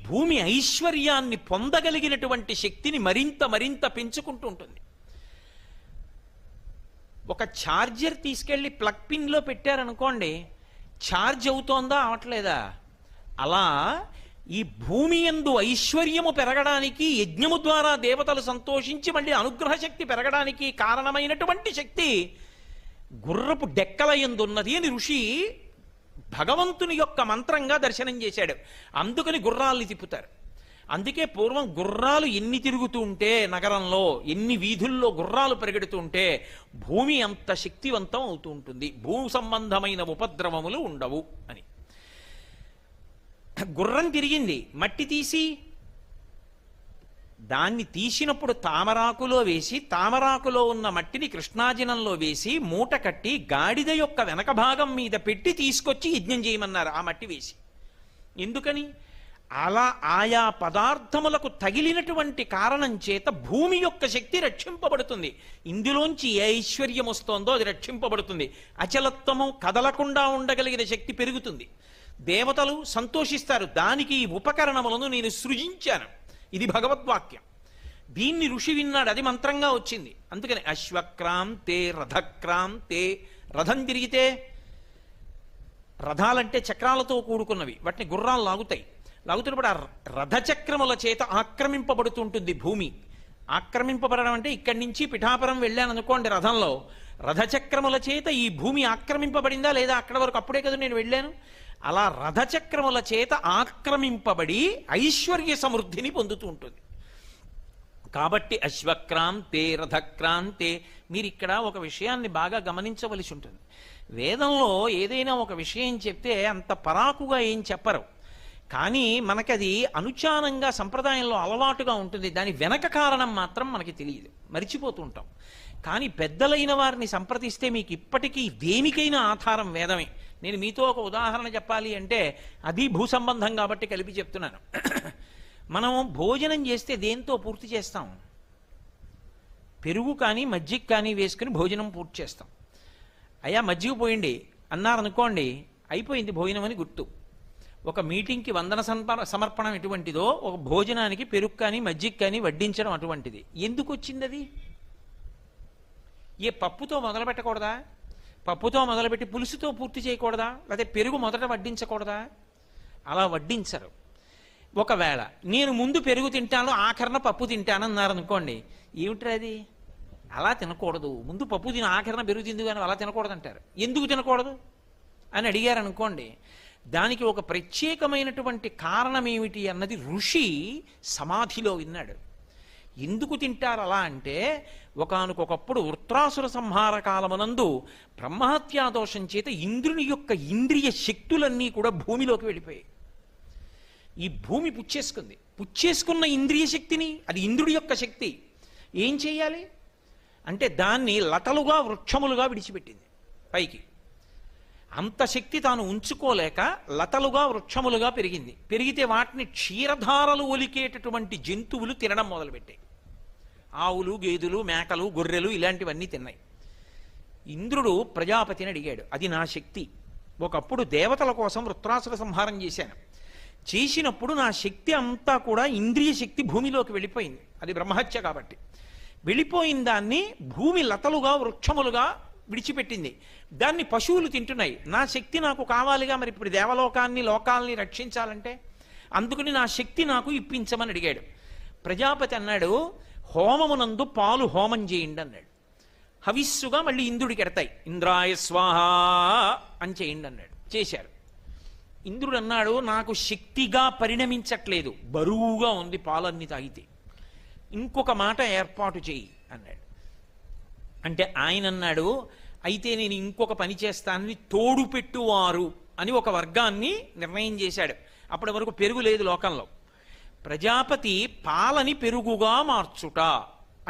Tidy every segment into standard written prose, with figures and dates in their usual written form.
భూమి ఐశ్వర్యాన్ని పొందగలిగినటువంటి శక్తిని మరింత మరింత పెంచుకుంటూ ఉంటుంది. ఒక ఛార్జర్ తీసుకెళ్ళి ప్లగ్ పిన్లో పెట్టారనుకోండి, ఛార్జ్ అవుతోందా అవట్లేదా? అలా ఈ భూమి యందు ఐశ్వర్యము పెరగడానికి, యజ్ఞము ద్వారా దేవతలు సంతోషించి మళ్ళీ అనుగ్రహ శక్తి పెరగడానికి కారణమైనటువంటి శక్తి గుర్రపు డెక్కల యందు ఉన్నది అని ఋషి భగవంతుని యొక్క మంత్రంగా దర్శనం చేశాడు. అందుకని గుర్రాల్ని తిప్పుతారు. అందుకే పూర్వం గుర్రాలు ఎన్ని తిరుగుతూ ఉంటే నగరంలో, ఎన్ని వీధుల్లో గుర్రాలు పరిగెడుతూ ఉంటే భూమి అంత శక్తివంతం అవుతూ ఉంటుంది, భూ సంబంధమైన ఉపద్రవములు ఉండవు అని. గుర్రం తిరిగింది, మట్టి తీసి దాన్ని తీసినప్పుడు తామరాకులో వేసి, తామరాకులో ఉన్న మట్టిని కృష్ణాజినంలో వేసి మూట కట్టి గాడిద యొక్క వెనక భాగం మీద పెట్టి తీసుకొచ్చి యజ్ఞం చేయమన్నారు ఆ మట్టి వేసి. ఎందుకని? అలా ఆయా పదార్థములకు తగిలినటువంటి కారణం చేత భూమి యొక్క శక్తి రక్షింపబడుతుంది. ఇందులోంచి ఏ ఐశ్వర్యం వస్తోందో అది రక్షింపబడుతుంది. అచలత్వము, కదలకుండా ఉండగలిగిన శక్తి పెరుగుతుంది. దేవతలు సంతోషిస్తారు, దానికి ఈ ఉపకరణములను నేను సృజించాను. ఇది భగవద్వాక్యం. దీన్ని ఋషి విన్నాడు, అది మంత్రంగా వచ్చింది. అందుకని అశ్వక్రాంతే రథక్రాంతే, రథం తిరిగితే, రథాలంటే చక్రాలతో కూడుకున్నవి, వాటిని గుర్రాలు లాగుతాయి. లాగుతున్నప్పుడు ఆ రథచక్రముల చేత ఆక్రమింపబడుతుంటుంది భూమి. ఆక్రమింపబడడం అంటే ఇక్కడి నుంచి పిఠాపురం వెళ్ళాను అనుకోండి రథంలో, రథచక్రముల చేత ఈ భూమి ఆక్రమింపబడిందా లేదా? అక్కడ వరకు అప్పుడే కదా నేను వెళ్ళాను. అలా రథచక్రముల చేత ఆక్రమింపబడి ఐశ్వర్య సమృద్ధిని పొందుతూ ఉంటుంది. కాబట్టి అశ్వక్రాంతే రథక్రాంతే. మీరు ఇక్కడ ఒక విషయాన్ని బాగా గమనించవలసి ఉంటుంది. వేదంలో ఏదైనా ఒక విషయం చెప్తే అంత పరాకుగా ఏం చెప్పరు, కానీ మనకది అనుచానంగా సంప్రదాయంలో అలవాటుగా ఉంటుంది. దాని వెనక కారణం మాత్రం మనకి తెలియదు, మరిచిపోతూ ఉంటాం. కానీ పెద్దలైన వారిని సంప్రదిస్తే మీకు ఇప్పటికీ దేనికైనా ఆధారం వేదమే. నేను మీతో ఒక ఉదాహరణ చెప్పాలి అంటే అది భూ సంబంధం కాబట్టి కలిపి చెప్తున్నాను. మనం భోజనం చేస్తే దేంతో పూర్తి చేస్తాం? పెరుగు కానీ మజ్జిగ కానీ వేసుకుని భోజనం పూర్తి చేస్తాం. అయ్యా మజ్జిగ పోయింది అన్నారనుకోండి, అయిపోయింది భోజనం అని గుర్తు. ఒక మీటింగ్కి వందన సమర్పణం ఎటువంటిదో, ఒక భోజనానికి పెరుగు కానీ మజ్జిగ కానీ వడ్డించడం అటువంటిది. ఎందుకు వచ్చింది అది? ఏ పప్పుతో మొదలు పెట్టకూడదా? పప్పుతో మొదలుపెట్టి పులుసుతో పూర్తి చేయకూడదా? లేకపోతే పెరుగు మొదట వడ్డించకూడదా? అలా వడ్డించరు. ఒకవేళ నేను ముందు పెరుగు తింటాను, ఆఖరణ పప్పు తింటాను అన్నారనుకోండి, ఏమిటి అది? అలా తినకూడదు, ముందు పప్పు తిని ఆఖరణ పెరుగు తిందు కానీ అలా తినకూడదు అంటారు. ఎందుకు తినకూడదు అని అడిగారు అనుకోండి, దానికి ఒక ప్రత్యేకమైనటువంటి కారణం ఏమిటి అన్నది ఋషి సమాధిలో విన్నాడు. ఎందుకు తింటారు అలా అంటే, ఒకానొకప్పుడు వృత్రాసుర సంహార కాలమునందు బ్రహ్మహత్యాదోషం చేత ఇంద్రుని యొక్క ఇంద్రియ శక్తులన్నీ కూడా భూమిలోకి వెళ్ళిపోయాయి. ఈ భూమి పుచ్చేసుకున్న ఇంద్రియ శక్తిని, అది ఇంద్రుడి యొక్క శక్తి, ఏం చేయాలి అంటే దాన్ని లతలుగా వృక్షములుగా విడిచిపెట్టింది పైకి. అంత శక్తి తాను ఉంచుకోలేక లతలుగా వృక్షములుగా పెరిగితే వాటిని క్షీరధారలు ఒలికేటటువంటి జంతువులు తినడం మొదలుపెట్టాయి. ఆవులు, గేదెలు, మేకలు, గొర్రెలు ఇలాంటివన్నీ తిన్నాయి. ఇంద్రుడు ప్రజాపతిని అడిగాడు, అది నా శక్తి. ఒకప్పుడు దేవతల కోసం వృత్రాసుర సంహారం చేసినప్పుడు నా శక్తి అంతా కూడా ఇంద్రియ శక్తి భూమిలోకి వెళ్ళిపోయింది. అది బ్రహ్మహత్య కాబట్టి. వెళ్ళిపోయిన దాన్ని భూమి లతలుగా వృక్షములుగా విడిచిపెట్టింది. దాన్ని పశువులు తింటున్నాయి. నా శక్తి నాకు కావాలిగా, మరి ఇప్పుడు దేవలోకాన్ని, లోకాల్ని రక్షించాలంటే అందుకని నా శక్తి నాకు ఇప్పించమని అడిగాడు. ప్రజాపతి అన్నాడు, హోమమునందు పాలు హోమం చేయండి అన్నాడు. హవిస్సుగా మళ్ళీ ఇంద్రుడికి ఎడతాయి, ఇంద్రాయ స్వాహ అని చేయండి అన్నాడు. చేశారు. ఇంద్రుడు అన్నాడు, నాకు శక్తిగా పరిణమించట్లేదు, బరువుగా ఉంది పాలన్నీ తాగితే, ఇంకొక మాట ఏర్పాటు చేయి అన్నాడు. అంటే ఆయన అన్నాడు, అయితే నేను ఇంకొక పని చేస్తానని తోడు పెట్టువారు అని ఒక వర్గాన్ని నిర్ణయం చేశాడు. అప్పటి వరకు పెరుగు లేదు లోకంలో. ప్రజాపతి పాలని పెరుగుగా మార్చుట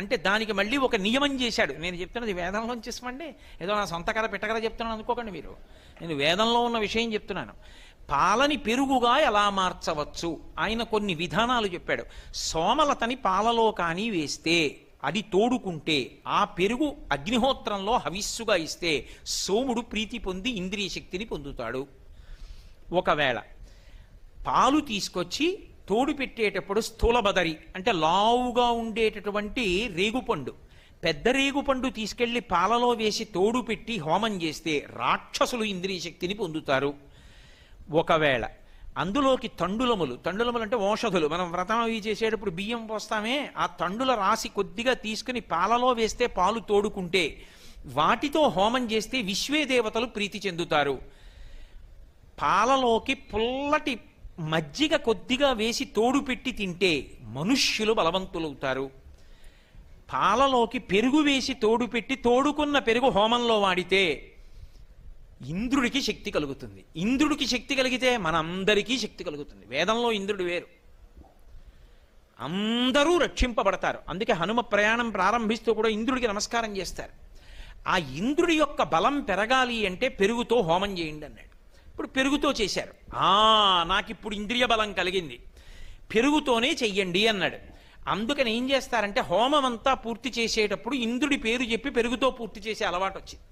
అంటే దానికి మళ్ళీ ఒక నియమం చేశాడు. నేను చెప్తున్నది వేదంలోంచి ఇస్మండి, ఏదో నా సొంత కథ పెట్టకథ చెప్తున్నాను అనుకోకండి మీరు. నేను వేదంలో ఉన్న విషయం చెప్తున్నాను. పాలని పెరుగుగా ఎలా మార్చవచ్చు ఆయన కొన్ని విధానాలు చెప్పాడు. సోమలతని పాలలో కానీ వేస్తే, అది తోడుకుంటే, ఆ పెరుగు అగ్నిహోత్రంలో హవిస్సుగా ఇస్తే సోముడు ప్రీతి పొంది ఇంద్రియ శక్తిని పొందుతాడు. ఒకవేళ పాలు తీసుకొచ్చి తోడు పెట్టేటప్పుడు స్థూల బదరి అంటే లావుగా ఉండేటటువంటి రేగుపండు, పెద్ద రేగుపండు తీసుకెళ్లి పాలలో వేసి తోడు పెట్టి హోమం చేస్తే రాక్షసులు ఇంద్రియ శక్తిని పొందుతారు. ఒకవేళ అందులోకి తండులములు అంటే ఓషధులు, మనం వ్రతం అవి చేసేటప్పుడు బియ్యం పోస్తామే, ఆ తండుల రాసి కొద్దిగా తీసుకుని పాలలో వేస్తే పాలు తోడుకుంటే వాటితో హోమం చేస్తే విశ్వే దేవతలు ప్రీతి చెందుతారు. పాలలోకి పుల్లటి మజ్జిగ కొద్దిగా వేసి తోడు పెట్టి తింటే మనుష్యులు బలవంతులవుతారు. పాలలోకి పెరుగు వేసి తోడు పెట్టి తోడుకున్న పెరుగు హోమంలో వాడితే ఇంద్రుడికి శక్తి కలుగుతుంది. ఇంద్రుడికి శక్తి కలిగితే మనందరికీ శక్తి కలుగుతుంది. వేదంలో ఇంద్రుడు వేరు, అందరూ రక్షింపబడతారు. అందుకే హనుమ ప్రయాణం ప్రారంభిస్తూ కూడా ఇంద్రుడికి నమస్కారం చేస్తారు. ఆ ఇంద్రుడి యొక్క బలం పెరగాలి అంటే పెరుగుతో హోమం చేయండి అన్నాడు. ఇప్పుడు పెరుగుతో చేశారు. నాకు ఇప్పుడు ఇంద్రియ బలం కలిగింది, పెరుగుతోనే చెయ్యండి అన్నాడు. అందుకని ఏం చేస్తారంటే హోమం అంతా పూర్తి చేసేటప్పుడు ఇంద్రుడి పేరు చెప్పి పెరుగుతో పూర్తి చేసే అలవాటు వచ్చింది.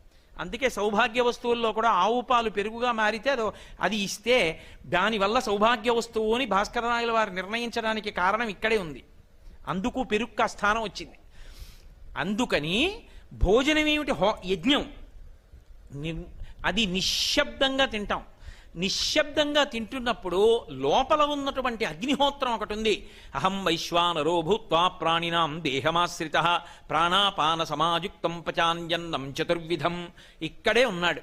అందుకే సౌభాగ్య వస్తువుల్లో కూడా ఆవు పాలు పెరుగుగా మారితే అది ఇస్తే దానివల్ల సౌభాగ్య వస్తువు అని భాస్కరరాయల వారు నిర్ణయించడానికి కారణం ఇక్కడే ఉంది. అందుకు పెరుగు ఆ స్థానం వచ్చింది. అందుకని భోజనం ఏమిటి? యజ్ఞం. అది నిశ్శబ్దంగా తింటాం. నిశ్శబ్దంగా తింటున్నప్పుడు లోపల ఉన్నటువంటి అగ్నిహోత్రం ఒకటి ఉంది. అహం వైశ్వానరో భూత్వా ప్రాణినాం దేహమాశ్రిత ప్రాణాపాన సమాయుక్తం పచాన్యన్నం చతుర్విధం. ఇక్కడే ఉన్నాడు.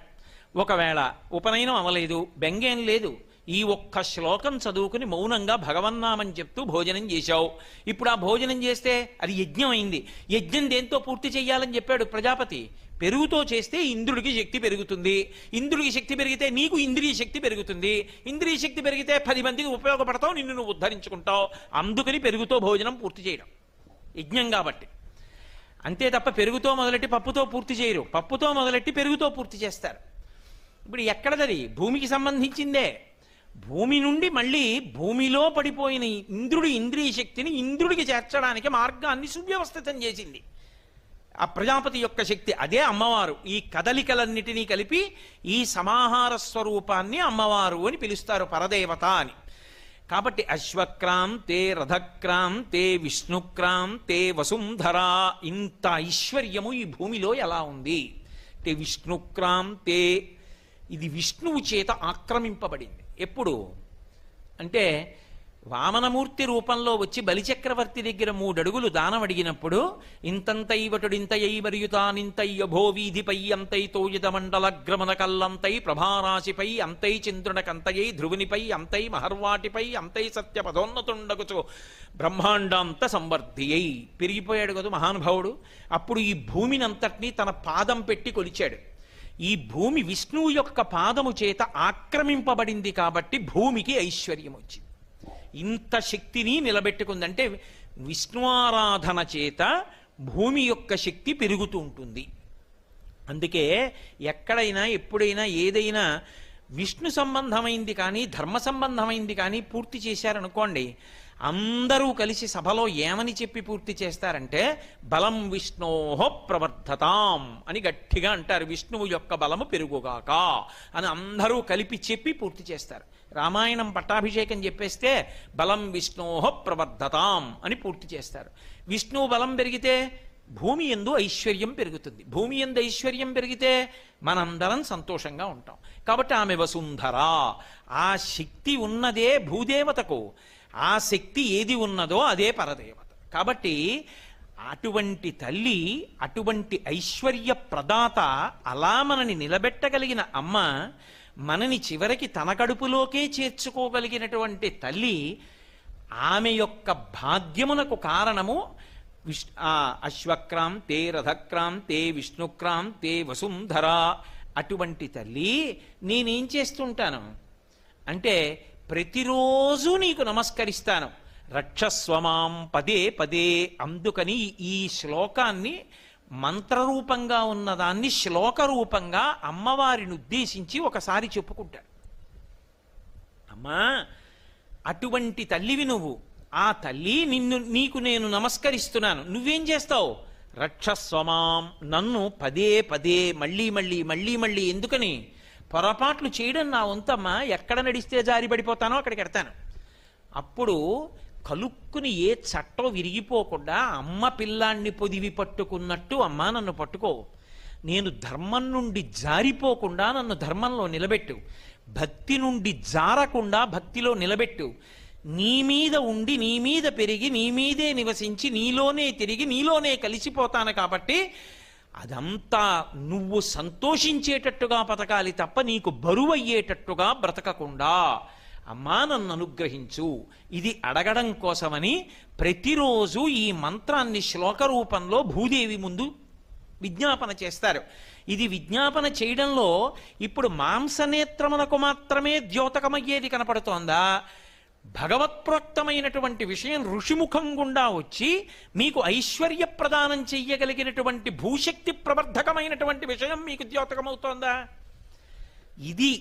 ఒకవేళ ఉపనయనం అవలేదు, బెంగేం లేదు, ఈ ఒక్క శ్లోకం చదువుకుని మౌనంగా భగవన్నామం చెప్తూ భోజనం చేశావు. ఇప్పుడు ఆ భోజనం చేస్తే అది యజ్ఞం అయింది. యజ్ఞం దేంతో పూర్తి చెయ్యాలని చెప్పాడు ప్రజాపతి? పెరుగుతో చేస్తే ఇంద్రుడికి శక్తి పెరుగుతుంది. ఇంద్రుడికి శక్తి పెరిగితే నీకు ఇంద్రియ శక్తి పెరుగుతుంది. ఇంద్రియ శక్తి పెరిగితే 10 మందికి ఉపయోగపడతావు, నిన్ను నువ్వు ఉద్ధరించుకుంటావు. అందుకని పెరుగుతో భోజనం పూర్తి చేయడం యజ్ఞం కాబట్టి. అంతే తప్ప పెరుగుతో మొదలెట్టి పప్పుతో పూర్తి చేయరు. పప్పుతో మొదలెట్టి పెరుగుతో పూర్తి చేస్తారు. ఇప్పుడు ఎక్కడదది? భూమికి సంబంధించిందే. భూమి నుండి మళ్ళీ భూమిలో పడిపోయిన ఇంద్రుడి ఇంద్రియ శక్తిని ఇంద్రుడికి చేర్చడానికి మార్గాన్ని సువ్యవస్థితం చేసింది ఆ ప్రజాపతి యొక్క శక్తి. అదే అమ్మవారు. ఈ కదలికలన్నిటినీ కలిపి ఈ సమాహార స్వరూపాన్ని అమ్మవారు అని పిలుస్తారు, పరదేవత అని. కాబట్టి అశ్వక్రాంతే రథక్రాంతే విష్ణుక్రాంతే వసుంధరా. ఇంత ఐశ్వర్యము ఈ భూమిలో ఎలా ఉంది అంటే విష్ణుక్రాంతే, ఇది విష్ణువు చేత ఆక్రమింపబడింది. ఎప్పుడు అంటే వామనమూర్తి రూపంలో వచ్చి బలిచక్రవర్తి దగ్గర 3 అడుగులు దానం అడిగినప్పుడు ఇంతంతైవటుడింతయై మరియుతానింతయ్య భోవీధిపై అంతై తోయుధ మండలగ్రమణ కల్లంతై ప్రభారాశిపై అంతై చంద్రునకంతయై ధ్రువునిపై అంతై మహర్వాటిపై అంతై సత్యపదోన్నతుండగుచు బ్రహ్మాండాంత సంవర్ధి అయి పెరిగిపోయాడు కదా మహానుభావుడు. అప్పుడు ఈ భూమిని అంతటినీ తన పాదం పెట్టి కొలిచాడు. ఈ భూమి విష్ణువు యొక్క పాదము చేత ఆక్రమింపబడింది కాబట్టి భూమికి ఐశ్వర్యం వచ్చింది. ఇంత శక్తిని నిలబెట్టుకుందంటే విష్ణువారాధన చేత భూమి యొక్క శక్తి పెరుగుతూ ఉంటుంది. అందుకే ఎక్కడైనా ఎప్పుడైనా ఏదైనా విష్ణు సంబంధమైంది కానీ ధర్మ సంబంధమైంది కానీ పూర్తి చేశారనుకోండి, అందరూ కలిసి సభలో ఏమని చెప్పి పూర్తి చేస్తారంటే బలం విష్ణోహ ప్రవర్ధతాం అని గట్టిగా అంటారు. విష్ణువు యొక్క బలము పెరుగుగాక అని అందరూ కలిపి చెప్పి పూర్తి చేస్తారు. రామాయణం పట్టాభిషేకం చెప్పేస్తే బలం విష్ణోహ ప్రవర్ధతాం అని పూర్తి చేస్తారు. విష్ణువు బలం పెరిగితే భూమి యందు ఐశ్వర్యం పెరుగుతుంది. భూమి యందు ఐశ్వర్యం పెరిగితే మనందరం సంతోషంగా ఉంటాం. కాబట్టి ఆమె వసుంధర. ఆ శక్తి ఉన్నదే భూదేవతకు. ఆ శక్తి ఏది ఉన్నదో అదే పరదేవత. కాబట్టి అటువంటి తల్లి, అటువంటి ఐశ్వర్య ప్రదాత, అలా మనని నిలబెట్టగలిగిన అమ్మ, మనని చివరికి తన కడుపులోకే చేర్చుకోగలిగినటువంటి తల్లి, ఆమె యొక్క భాగ్యమునకు కారణము అశ్వక్రాంతే రథక్రాంతే విష్ణుక్రాంతే వసుంధర. అటువంటి తల్లి నేనేం చేస్తుంటాను అంటే ప్రతిరోజు నీకు నమస్కరిస్తాను. రక్షస్వమాం పదే పదే. అందుకని ఈ శ్లోకాన్ని మంత్రరూపంగా ఉన్నదాన్ని శ్లోక రూపంగా అమ్మవారిని ఉద్దేశించి ఒకసారి చెప్పుకుంటాడు. అమ్మా, అటువంటి తల్లివి నువ్వు. ఆ తల్లి నీకు నేను నమస్కరిస్తున్నాను. నువ్వేం చేస్తావు? రక్షస్వమాం, నన్ను పదే పదే మళ్ళీ మళ్ళీ మళ్ళీ మళ్ళీ. ఎందుకని? పొరపాట్లు చేయడం నా వంతమ్మా. ఎక్కడ నడిస్తే జారి పడిపోతానో అక్కడికి ఎడతాను. అప్పుడు కలుక్కుని ఏ చట్టం విరిగిపోకుండా అమ్మ పిల్లాన్ని పొదివి పట్టుకున్నట్టు అమ్మా నన్ను పట్టుకో, నేను ధర్మం నుండి జారిపోకుండా నన్ను ధర్మంలో నిలబెట్టు, భక్తి నుండి జారకుండా భక్తిలో నిలబెట్టు, నీ మీద ఉండి నీ మీద పెరిగి నీ మీదే నివసించి నీలోనే తిరిగి నీలోనే కలిసిపోతాను కాబట్టి అదంతా నువ్వు సంతోషించేటట్టుగా బతకాలి తప్ప నీకు బరువయ్యేటట్టుగా బ్రతకకుండా అమ్మా నన్ను అనుగ్రహించు. ఇది అడగడం కోసమని ప్రతిరోజు ఈ మంత్రాన్ని శ్లోక రూపంలో భూదేవి ముందు విజ్ఞాపన చేస్తారు. ఇది విజ్ఞాపన చేయడంలో ఇప్పుడు మాంసనేత్రమునకు మాత్రమే ద్యోతకమయ్యేది కనపడుతోందా, భగవత్ప్రోక్తమైనటువంటి విషయం ఋషిముఖం గుండా వచ్చి మీకు ఐశ్వర్య ప్రదానం చెయ్యగలిగినటువంటి భూశక్తి ప్రవర్ధకమైనటువంటి విషయం మీకు ద్యోతకమవుతోందా? ఇది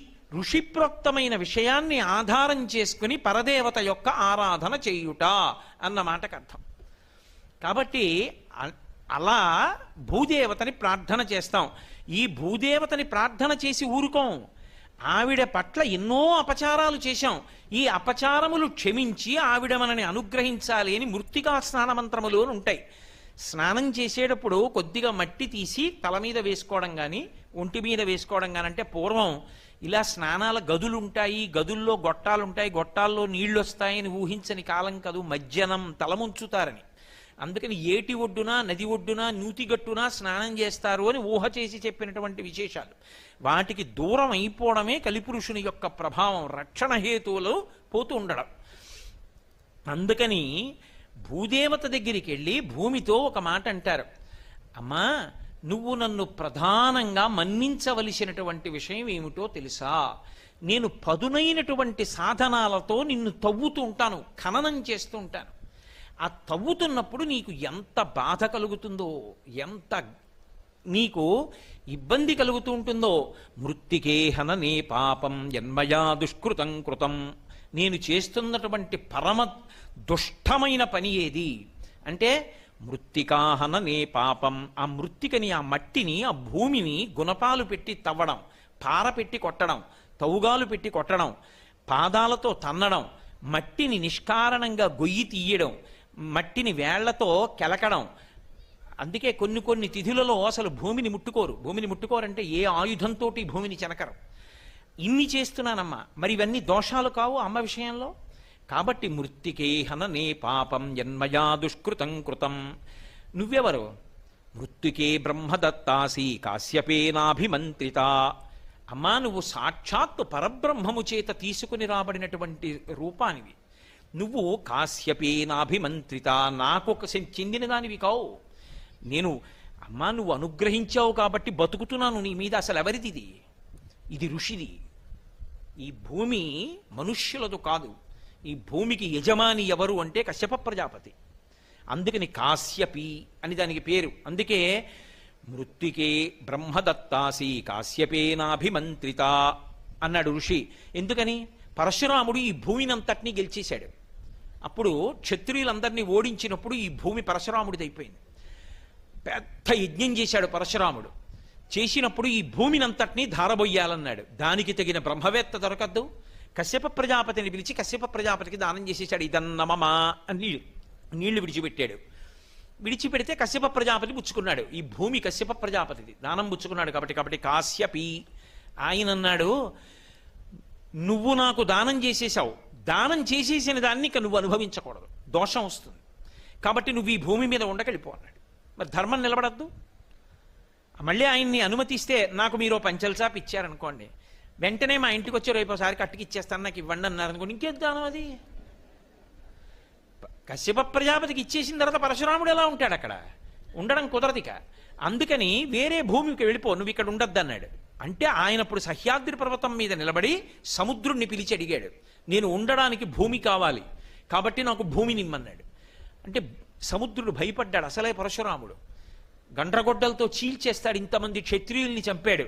ఋషిప్రోక్తమైన విషయాన్ని ఆధారం చేసుకుని పరదేవత యొక్క ఆరాధన చేయుట అన్న మాటకు అర్థం. కాబట్టి అలా భూదేవతని ప్రార్థన చేస్తాం. ఈ భూదేవతని ప్రార్థన చేసి ఊరుకోం. ఆవిడ పట్ల ఎన్నో అపచారాలు చేశాం, ఈ అపచారములు క్షమించి ఆవిడ మనని అనుగ్రహించాలి అని మృత్తికా స్నాన మంత్రములు ఉంటాయి. స్నానం చేసేటప్పుడు కొద్దిగా మట్టి తీసి తల మీద వేసుకోవడం కానీ ఒంటి మీద వేసుకోవడం కానీ, అంటే పూర్వం ఇలా స్నానాల గదులు ఉంటాయి, గదుల్లో గొట్టాలు ఉంటాయి, గొట్టాల్లో నీళ్లు వస్తాయని ఊహించని కాలం కాదు, మజ్జనం తలముంచుతారని. అందుకని ఏటి ఒడ్డున నది ఒడ్డున నూతిగట్టున స్నానం చేస్తారు అని ఊహ చేసి చెప్పినటువంటి విశేషాలు. వాటికి దూరం అయిపోవడమే కలిపురుషుని యొక్క ప్రభావం, రక్షణ హేతువులు పోతూ ఉండడం. అందుకని భూదేవత దగ్గరికి వెళ్ళి భూమితో ఒక మాట అంటారు, అమ్మా నువ్వు నన్ను ప్రధానంగా మన్నించవలసినటువంటి విషయం ఏమిటో తెలుసా, నేను పదునైనటువంటి సాధనాలతో నిన్ను తవ్వుతూ ఉంటాను, ఖననం చేస్తూ ఉంటాను. ఆ తవ్వుతున్నప్పుడు నీకు ఎంత బాధ కలుగుతుందో, ఎంత నీకు ఇబ్బంది కలుగుతూ ఉంటుందో. మృత్తికే హననే పాపం యన్మయా దుష్కృతం కృతం. నేను చేస్తున్నటువంటి పరమ దుష్టమైన పని ఏది అంటే మృత్తికాహననే పాపం. ఆ మృత్తికని, ఆ మట్టిని, ఆ భూమిని గుణపాలు పెట్టి తవ్వడం, పార పెట్టి కొట్టడం, తవుగాలు పెట్టి కొట్టడం, పాదాలతో తన్నడం, మట్టిని నిష్కారణంగా గొయ్యి తీయడం, మట్టిని వేళ్లతో కెలకడం. అందుకే కొన్ని కొన్ని తిథులలో అసలు భూమిని ముట్టుకోరు. భూమిని ముట్టుకోరంటే ఏ ఆయుధంతో భూమిని చెనకరు. ఇన్ని చేస్తున్నానమ్మా, మరి ఇవన్నీ దోషాలు కావు అమ్మ విషయంలో? కాబట్టి మృత్తికే హననే పాపం యన్మయా దుష్కృతం కృతం. నువ్వెవరు? మృత్తికే బ్రహ్మదత్తాసి కాశ్యపేనాభిమంత్రిత. అమ్మా నువ్వు సాక్షాత్తు పరబ్రహ్మము చేత తీసుకుని రాబడినటువంటి రూపానివి. నువ్వు కాశ్యపేనాభిమంత్రిత, నాకు చెందిన దానివి కావు. నేను అమ్మా నువ్వు అనుగ్రహించావు కాబట్టి బతుకుతున్నాను నీ మీద. అసలు ఎవరిది ఇది? ఇది ఋషిది. ఈ భూమి మనుష్యులదు కాదు. ఈ భూమికి యజమాని ఎవరు అంటే కశ్యప ప్రజాపతి. అందుకని కాశ్యపి అని దానికి పేరు. అందుకే మృత్తికే బ్రహ్మదత్తాసి కాశ్యపేనాభిమంత్రిత అన్నాడు ఋషి. ఎందుకని? పరశురాముడు ఈ భూమినంతటినీ గెలిచేశాడు. అప్పుడు క్షత్రియులందరినీ ఓడించినప్పుడు ఈ భూమి పరశురాముడిది అయిపోయింది. పెద్ద యజ్ఞం చేశాడు పరశురాముడు. చేసినప్పుడు ఈ భూమినంతటినీ ధారబొయ్యాలన్నాడు. దానికి తగిన బ్రహ్మవేత్త దొరకద్దు. కశ్యప ప్రజాపతిని పిలిచి కశ్యప ప్రజాపతికి దానం చేసేసాడు. ఇదన్నమమా అని నీళ్లు విడిచిపెట్టాడు. విడిచిపెడితే కశ్యప ప్రజాపతి పుచ్చుకున్నాడు. ఈ భూమి కశ్యప ప్రజాపతిది, దానం పుచ్చుకున్నాడు. కాబట్టి కాశ్యపి ఆయన అన్నాడు, నువ్వు నాకు దానం చేసేసావు, దానం చేసేసిన దాన్ని ఇక నువ్వు అనుభవించకూడదు, దోషం వస్తుంది. కాబట్టి నువ్వు ఈ భూమి మీద ఉండకెళ్ళిపో అన్నాడు. మరి ధర్మం నిలబడద్దు. మళ్ళీ ఆయన్ని అనుమతిస్తే నాకు మీరు పంచల్ చాప్ ఇచ్చారనుకోండి, వెంటనే మా ఇంటికి వచ్చి రేపోసారి కట్టుకి ఇచ్చేస్తాను నాకు ఇవ్వండి అన్నారు అనుకోండి, ఇంకేం దానం అది? కశ్యప ప్రజాపతికి ఇచ్చేసిన తర్వాత పరశురాముడు ఎలా ఉంటాడు? అక్కడ ఉండడం కుదరదిక. అందుకని వేరే భూమికి వెళ్ళిపో, నువ్వు ఇక్కడ ఉండద్దు అన్నాడు. అంటే ఆయన ఇప్పుడు సహ్యాద్రి పర్వతం మీద నిలబడి సముద్రుణ్ణి పిలిచి అడిగాడు, నేను ఉండడానికి భూమి కావాలి కాబట్టి నాకు భూమిని ఇమ్మన్నాడు. అంటే సముద్రుడు భయపడ్డాడు. అసలే పరశురాముడు గండ్రగొడ్డలతో చీల్చేస్తాడు, ఇంతమంది క్షత్రియుల్ని చంపాడు.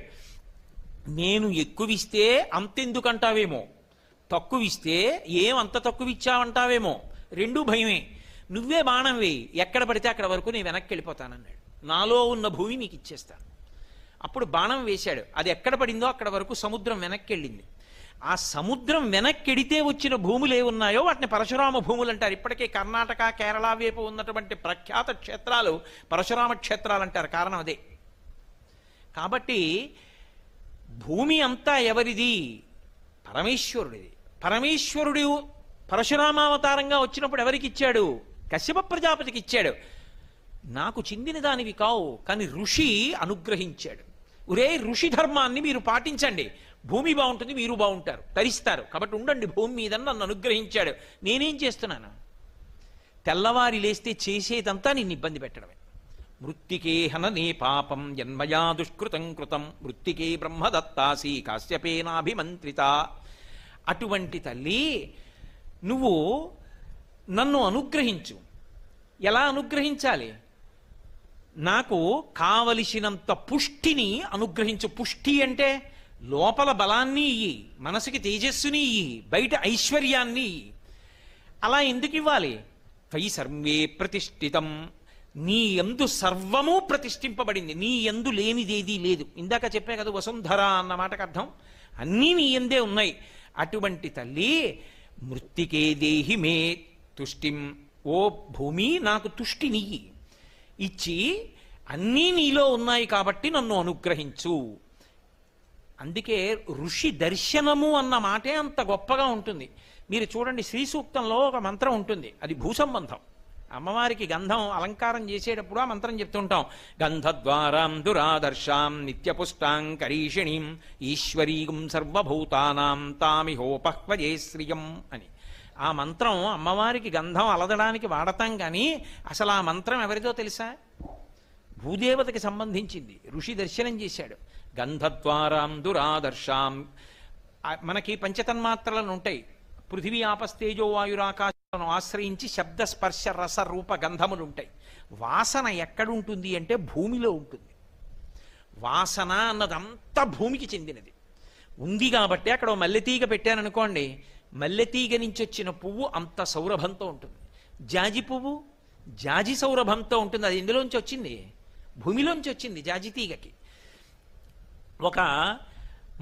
నేను ఎక్కువిస్తే అంతెందుకంటావేమో, తక్కువిస్తే ఏం అంత తక్కువ ఇచ్చావంటావేమో, రెండూ భయమే. నువ్వే బాణం వేయి, ఎక్కడ పడితే అక్కడ వరకు నేను వెనక్కి వెళ్ళిపోతానన్నాడు. నాలో ఉన్న భూమి నీకు ఇచ్చేస్తాను. అప్పుడు బాణం వేశాడు. అది ఎక్కడ పడిందో అక్కడ వరకు సముద్రం వెనక్కి వెళ్ళింది. ఆ సముద్రం వెనక్కెడితే వచ్చిన భూములు ఏమున్నాయో వాటిని పరశురామ భూములు అంటారు. ఇప్పటికే కర్ణాటక, కేరళ వైపు ఉన్నటువంటి ప్రఖ్యాత క్షేత్రాలు పరశురామ క్షేత్రాలు అంటారు. కారణం అదే. కాబట్టి భూమి అంతా ఎవరిది? పరమేశ్వరుడిది. పరమేశ్వరుడు పరశురామావతారంగా వచ్చినప్పుడు ఎవరికి ఇచ్చాడు? కశ్యప ప్రజాపతికి ఇచ్చాడు. నాకు చెందిన దానివి కావు, కానీ ఋషి అనుగ్రహించాడు. ఒరే, ఋషి ధర్మాన్ని మీరు పాటించండి, భూమి బాగుంటుంది, మీరు బాగుంటారు, తరిస్తారు, కాబట్టి ఉండండి భూమి మీద నన్ను అనుగ్రహించాడు. నేనేం చేస్తున్నాను? తెల్లవారి లేస్తే చేసేదంతా నిన్ను ఇబ్బంది పెట్టడమే. మృత్తికే హననే పాపం జన్మయా దుష్కృతం కృతం మృత్తికే బ్రహ్మదత్తాసి కాశ్యపేనాభిమంత్రిత. అటువంటి తల్లి, నువ్వు నన్ను అనుగ్రహించు. ఎలా అనుగ్రహించాలి? నాకు కావలసినంత పుష్టిని అనుగ్రహించు. పుష్టి అంటే లోపల బలాన్ని ఇయ్యి, మనసుకి తేజస్సుని ఇయ్యి, బయట ఐశ్వర్యాన్ని ఇయ్యి. అలా ఎందుకు ఇవ్వాలి? వై సర్వే ప్రతిష్ఠితం, నీ యందు సర్వము ప్రతిష్ఠింపబడింది, నీ యందు లేనిదేదీ లేదు. ఇందాక చెప్పే కదా వసుంధర అన్న మాటకు అర్థం, అన్నీ నీ యందే ఉన్నాయి. అటువంటి తల్లి, మృత్తికే దేహి మే తుష్టిం, ఓ భూమి నాకు తుష్టినియ్యి, ఇచ్చి అన్నీ నీలో ఉన్నాయి కాబట్టి నన్ను అనుగ్రహించు. అందుకే ఋషి దర్శనము అన్న మాటే అంత గొప్పగా ఉంటుంది. మీరు చూడండి, శ్రీ సూక్తంలో ఒక మంత్రం ఉంటుంది, అది భూసంబంధం. అమ్మవారికి గంధం అలంకారం చేసేటప్పుడు ఆ మంత్రం చెప్తుంటాం. గంధద్వారాం దురాదర్శాం నిత్యపుష్టాం కరీషిణీం ఈశ్వరీం సర్వభూతానాం తామిహోపహ్వజే శ్రియం అని. ఆ మంత్రం అమ్మవారికి గంధం అలదడానికి వాడతాం, కానీ అసలు ఆ మంత్రం ఎవరిదో తెలుసా? భూదేవతకి సంబంధించింది. ఋషి దర్శనం చేశాడు. గంధద్వారాం దురాదర్శాం. మనకి పంచతన్మాత్రలను ఉంటాయి, పృథివీ ఆపస్తేజో వాయురాకాశాలను ఆశ్రయించి శబ్ద స్పర్శ రస రూప గంధములు ఉంటాయి. వాసన ఎక్కడుంటుంది అంటే భూమిలో ఉంటుంది. వాసన అన్నదంతా భూమికి చెందినది. ఉంది కాబట్టి అక్కడ మల్లెతీగ పెట్టాననుకోండి, మల్లెతీగ నుంచి వచ్చిన పువ్వు అంత సౌరభంతో ఉంటుంది. జాజి పువ్వు జాజి సౌరభంతో ఉంటుంది. అది ఎందులోంచి వచ్చింది? భూమిలోంచి వచ్చింది. జాజి తీగకి ఒక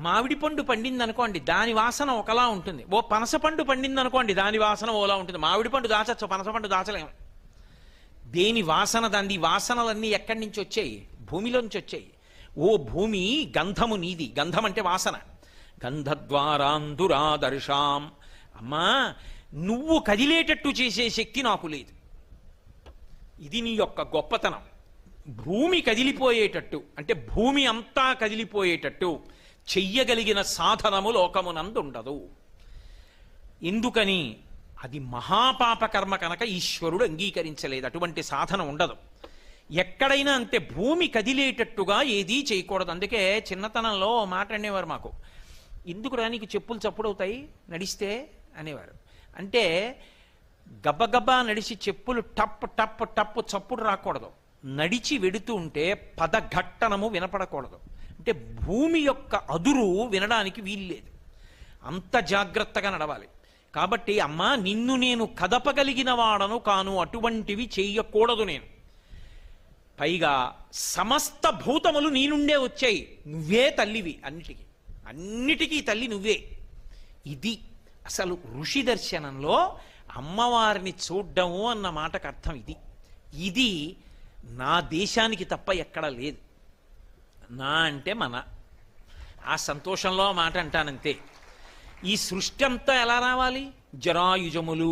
మామిడి పండు పండింది అనుకోండి, దాని వాసన ఒకలా ఉంటుంది. ఓ పనస పండు పండింది అనుకోండి, దాని వాసన ఓలా ఉంటుంది. మామిడి పండు దాచచ్చు, పనస పండు దాచలేము. దేని వాసన దాని. వాసనలన్నీ ఎక్కడి నుంచి వచ్చాయి? భూమిలోంచి వచ్చాయి. ఓ భూమి, గంధము నీది. గంధం అంటే వాసన. గంధద్వారాందురాదర్శాం. అమ్మా, నువ్వు కదిలేటట్టు చేసే శక్తి నాకు లేదు. ఇది నీ యొక్క గొప్పతనం. భూమి కదిలిపోయేటట్టు, అంటే భూమి అంతా కదిలిపోయేటట్టు చెయ్యగలిగిన సాధనము లోకమునందుండదు. ఎందుకని? అది మహాపాపకర్మ కనుక ఈశ్వరుడు అంగీకరించలేదు. అటువంటి సాధన ఉండదు. ఎక్కడైనా అంతే, భూమి కదిలేటట్టుగా ఏదీ చేయకూడదు. అందుకే చిన్నతనంలో మాట అనేవారు మాకు, ఎందుకురా నీకు చెప్పులు చప్పుడవుతాయి నడిస్తే అనేవారు. అంటే గబగబా నడిచి చెప్పులు టప్ టప్ టప్ చప్పుడు రాకూడదు. నడిచి వెడుతూ ఉంటే పదఘట్టనము వినపడకూడదు. అంటే భూమి యొక్క అదురు వినడానికి వీల్లేదు. అంత జాగ్రత్తగా నడవాలి. కాబట్టి అమ్మా, నిన్ను నేను కదపగలిగిన వాడను కాను, అటువంటివి చెయ్యకూడదు నేను. పైగా సమస్త భూతములు నీ నుండే వచ్చాయి, నువ్వే తల్లివి అన్నిటికీ. అన్నిటికీ తల్లి నువ్వే. ఇది అసలు ఋషి దర్శనంలో అమ్మవారిని చూడ్డము అన్న మాటకు అర్థం ఇది. ఇది నా దేశానికి తప్ప ఎక్కడ లేదు. నా అంటే మన, ఆ సంతోషంలో మాట అంటానంతే. ఈ సృష్టి అంతా ఎలా రావాలి? జరాయుజములు.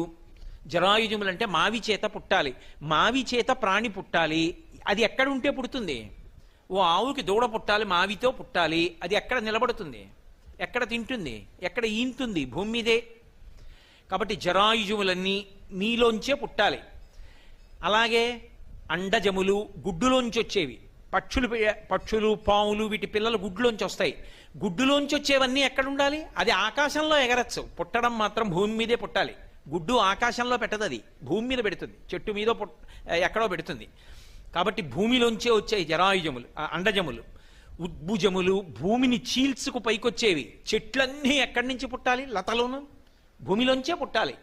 జరాయుజములు అంటే మావి చేత పుట్టాలి, మావి చేత ప్రాణి పుట్టాలి. అది ఎక్కడ ఉంటే పుడుతుంది? ఓ ఆవుకి దూడ పుట్టాలి, మావితో పుట్టాలి. అది ఎక్కడ నిలబడుతుంది? ఎక్కడ తింటుంది? ఎక్కడ ఈంతుంది? భూమి మీదే. కాబట్టి జరాయుజములన్నీ నీలోంచే పుట్టాలి. అలాగే అండజములు, గుడ్డులోంచి వచ్చేవి. పక్షులు పాములు వీటి పిల్లలు గుడ్డులోంచి వస్తాయి. గుడ్డులోంచి వచ్చేవన్నీ ఎక్కడ ఉండాలి? అది ఆకాశంలో ఎగరచ్చు, పుట్టడం మాత్రం భూమి మీదే పుట్టాలి. గుడ్డు ఆకాశంలో పెట్టదు, అది భూమి మీద పెడుతుంది, చెట్టు మీదో ఎక్కడో పెడుతుంది. కాబట్టి భూమిలోంచే వచ్చాయి జరాయుజములు, అండజములు. ఉద్భుజములు భూమిని చీల్చుకు పైకొచ్చేవి. చెట్లన్నీ ఎక్కడి నుంచి పుట్టాలి? లతలోను భూమిలోంచే పుట్టాలి.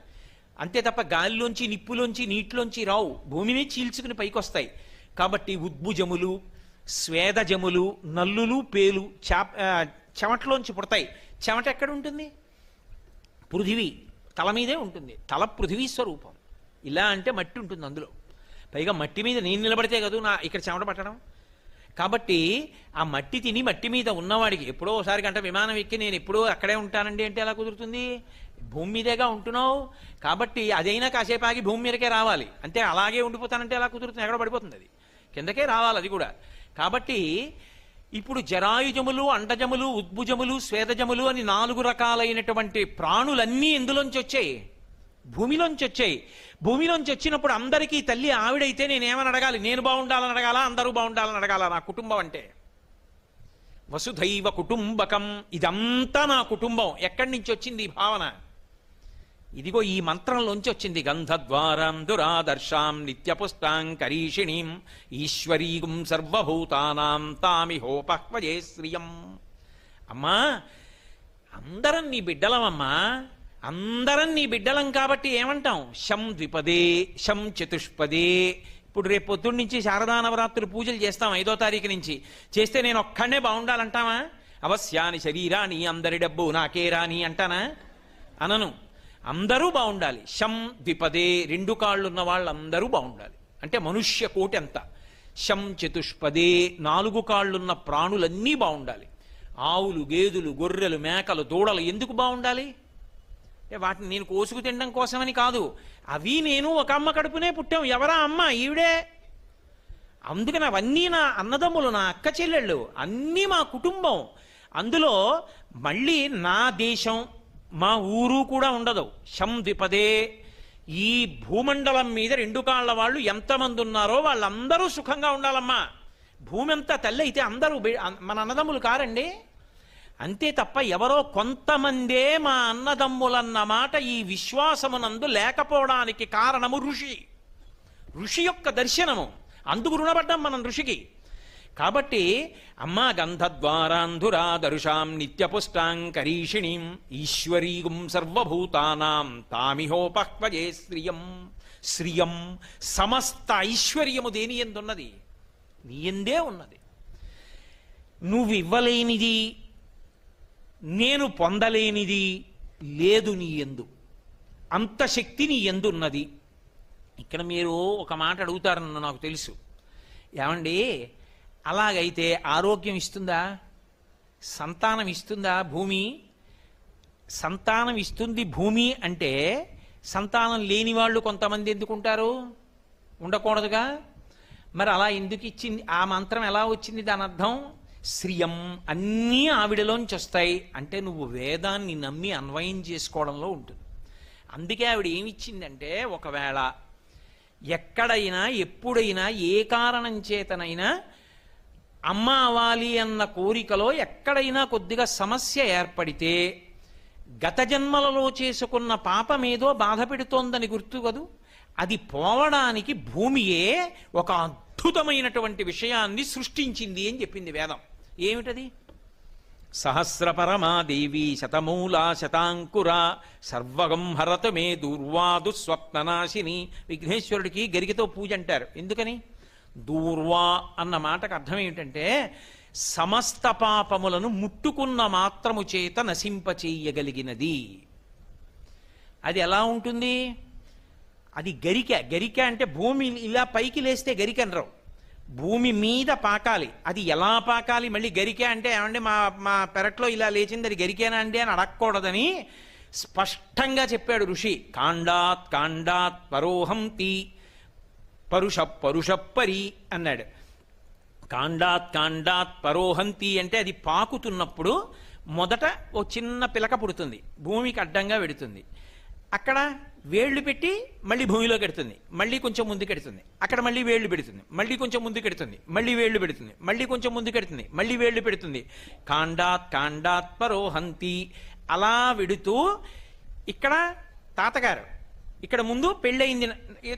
అంతే తప్ప గాలిలోంచి, నిప్పులోంచి, నీటిలోంచి రావు, భూమిని చీల్చుకుని పైకొస్తాయి. కాబట్టి ఉద్భుజములు, స్వేదజములు, నల్లులు, పేలు చెమటలోంచి పుడతాయి. చెమట ఎక్కడ ఉంటుంది? పృథివీ తల మీదే ఉంటుంది. తల పృథివీ స్వరూపం. ఇలా అంటే మట్టి ఉంటుంది అందులో. పైగా మట్టి మీద నేను నిలబడితే కదా నా ఇక్కడ చెమట పట్టడం. కాబట్టి ఆ మట్టి తిని మట్టి మీద ఉన్నవాడికి ఎప్పుడో ఒకసారి గంట విమానం ఎక్కి నేను ఎప్పుడో అక్కడే ఉంటానండి అంటే ఎలా కుదురుతుంది? భూమి మీదేగా ఉంటున్నావు. కాబట్టి అదైనా కాసేపు ఆగి భూమి మీదకే రావాలి. అంతే అలాగే ఉండిపోతానంటే ఎలా కుదురుతుంది? ఎక్కడ పడిపోతుంది అది, కిందకే రావాలి అది కూడా. కాబట్టి ఇప్పుడు జరాయుజములు, అండజములు, ఉద్భుజములు, స్వేదజములు అని 4 రకాలైనటువంటి ప్రాణులన్నీ ఎందులోంచి వచ్చాయి? భూమిలోంచి వచ్చాయి. భూమిలోంచి వచ్చినప్పుడు అందరికీ తల్లి ఆవిడైతే నేనేమని అడగాలి? నేను బాగుండాలని అడగాల, అందరూ బాగుండాలని అడగాల? నా కుటుంబం అంటే వసుధైవ కుటుంబకం, ఇదంతా నా కుటుంబం. ఎక్కడి నుంచి వచ్చింది ఈ భావన? ఇదిగో ఈ మంత్రంలోంచి వచ్చింది. గంధద్వారాం దురాదర్శాం నిత్యపుష్టాం కరీషిణీం ఈశ్వరీగుం సర్వభూతానాం తామిహోపహ్వజే శ్రియం. అమ్మా, అందరం నీ బిడ్డలమమ్మా, అందరం నీ బిడ్డలం. కాబట్టి ఏమంటాం? శం ద్విపదే, శం చతుష్పదే. ఇప్పుడు రేపు పొద్దున్న నుంచి శారదా నవరాత్రులు పూజలు చేస్తాం 5వ తారీఖు నుంచి. చేస్తే నేను ఒక్కడే బాగుండాలంటావా? అవశ్యాని శరీరాని అందరి డబ్బు నాకే రాని అంటానా? అనను. అందరూ బాగుండాలి. శం ద్విపదే, 2 కాళ్ళున్న వాళ్ళందరూ బాగుండాలి. అంటే మనుష్య కోటి అంతా. శం చతుష్పదే, 4 కాళ్ళున్న ప్రాణులన్నీ బాగుండాలి. ఆవులు, గేదెలు, గొర్రెలు, మేకలు, దూడలు ఎందుకు బాగుండాలి? వాటిని నేను కోసుకు తినడం కోసమని కాదు. అవి నేను ఒక అమ్మ కడుపునే పుట్టాం. ఎవరా అమ్మ? ఈవిడే. అందుకని అవన్నీ నా అన్నదమ్ములు, నా అక్క చెల్లెళ్ళు, అన్నీ మా కుటుంబం. అందులో మళ్ళీ నా దేశం, మా ఊరు కూడా ఉండదు. శం ద్విపదే, ఈ భూమండలం మీద 2 కాళ్ళ వాళ్ళు ఎంతమంది ఉన్నారో వాళ్ళందరూ సుఖంగా ఉండాలమ్మా. భూమి అంతా తల్లి అయితే అందరూ మన అన్నదమ్ములు కారండి. అంతే తప్ప ఎవరో కొంతమందే మా అన్నదమ్ములన్న మాట ఈ విశ్వాసమునందు లేకపోవడానికి కారణము ఋషి యొక్క దర్శనము. అందుకు రుణపడ్డాం మనం ఋషికి. కాబట్టి అమ్మా గంధద్వారాంధురాదరుషాం నిత్యపుష్టాం కరీషిణీం ఈశ్వరీగుం సర్వభూతానాం తామిహోపహ్వజే శ్రియం. శ్రియం సమస్త ఐశ్వర్యము దేని ఎందున్నది? నీ ఎందే ఉన్నది. నువ్వు ఇవ్వలేనిది, నేను పొందలేనిది లేదు నీ యందు. అంత శక్తి నీ యందు ఉన్నది. ఇక్కడ మీరు ఒక మాట అడుగుతారన్న నాకు తెలుసు. ఏమండి, అలాగైతే ఆరోగ్యం ఇస్తుందా? సంతానం ఇస్తుందా భూమి? సంతానం ఇస్తుంది భూమి అంటే సంతానం లేని వాళ్ళు కొంతమంది ఎందుకుంటారు? ఉండకూడదుగా. మరి అలా ఎందుకు ఇచ్చింది? ఆ మంత్రం ఎలా వచ్చింది? దాని అర్థం శ్రియం, అన్నీ ఆవిడలోంచి వస్తాయి అంటే నువ్వు వేదాన్ని నమ్మి అన్వయం చేసుకోవడంలో ఉంటుంది. అందుకే ఆవిడ ఏమిచ్చిందంటే, ఒకవేళ ఎక్కడైనా ఎప్పుడైనా ఏ కారణం చేతనైనా అమ్మ అవ్వాలి అన్న కోరికలో ఎక్కడైనా కొద్దిగా సమస్య ఏర్పడితే గత జన్మలలో చేసుకున్న పాపమేదో బాధ పెడుతోందని గుర్తు కదూ, అది పోవడానికి భూమియే ఒక అద్భుతమైనటువంటి విషయాన్ని సృష్టించింది అని చెప్పింది వేదం. ఏమిటది? సహస్రపరమాదేవి శతమూలా శతాంకురా సర్వగం హరత మే దూర్వాదు స్వప్ననాశిని. విఘ్నేశ్వరుడికి గరికతో పూజ అంటారు. ఎందుకని? దూర్వా అన్న మాటకు అర్థం ఏమిటంటే సమస్త పాపములను ముట్టుకున్న మాత్రము చేత నశింపచేయగలిగినది. అది ఎలా ఉంటుంది? అది గరిక. గరిక అంటే భూమి ఇలా పైకి లేస్తే గరికనరావు, భూమి మీద పాకాలి. అది ఎలా పాకాలి? మళ్ళీ గరిక అంటే ఏమంటే మా పెరట్లో ఇలా లేచింది అది గరికేనా అండి అని అడగకూడదని స్పష్టంగా చెప్పాడు ఋషి. కాండాత్ కాండాత్ పరోహంతి పరుషపరి అన్నాడు. కాండాత్ కాండాత్ పరోహంతి అంటే అది పాకుతున్నప్పుడు మొదట ఓ చిన్న పిలక పుడుతుంది, భూమికి అడ్డంగా పెడుతుంది. అక్కడ వేళ్లు పెట్టి మళ్ళీ భూమిలోకి ఎడుతుంది, మళ్ళీ కొంచెం ముందుకెడుతుంది. అక్కడ మళ్ళీ వేళ్లు పెడుతుంది, మళ్ళీ కొంచెం ముందుకెడుతుంది, మళ్ళీ వేళ్లు పెడుతుంది, మళ్ళీ కొంచెం ముందుకెడుతుంది, మళ్ళీ వేళ్లు పెడుతుంది. కాండాత్ కాండాత్ పరోహంతి అలా వెడుతూ ఇక్కడ తాతగారు ఇక్కడ ముందు పెళ్ళయింది.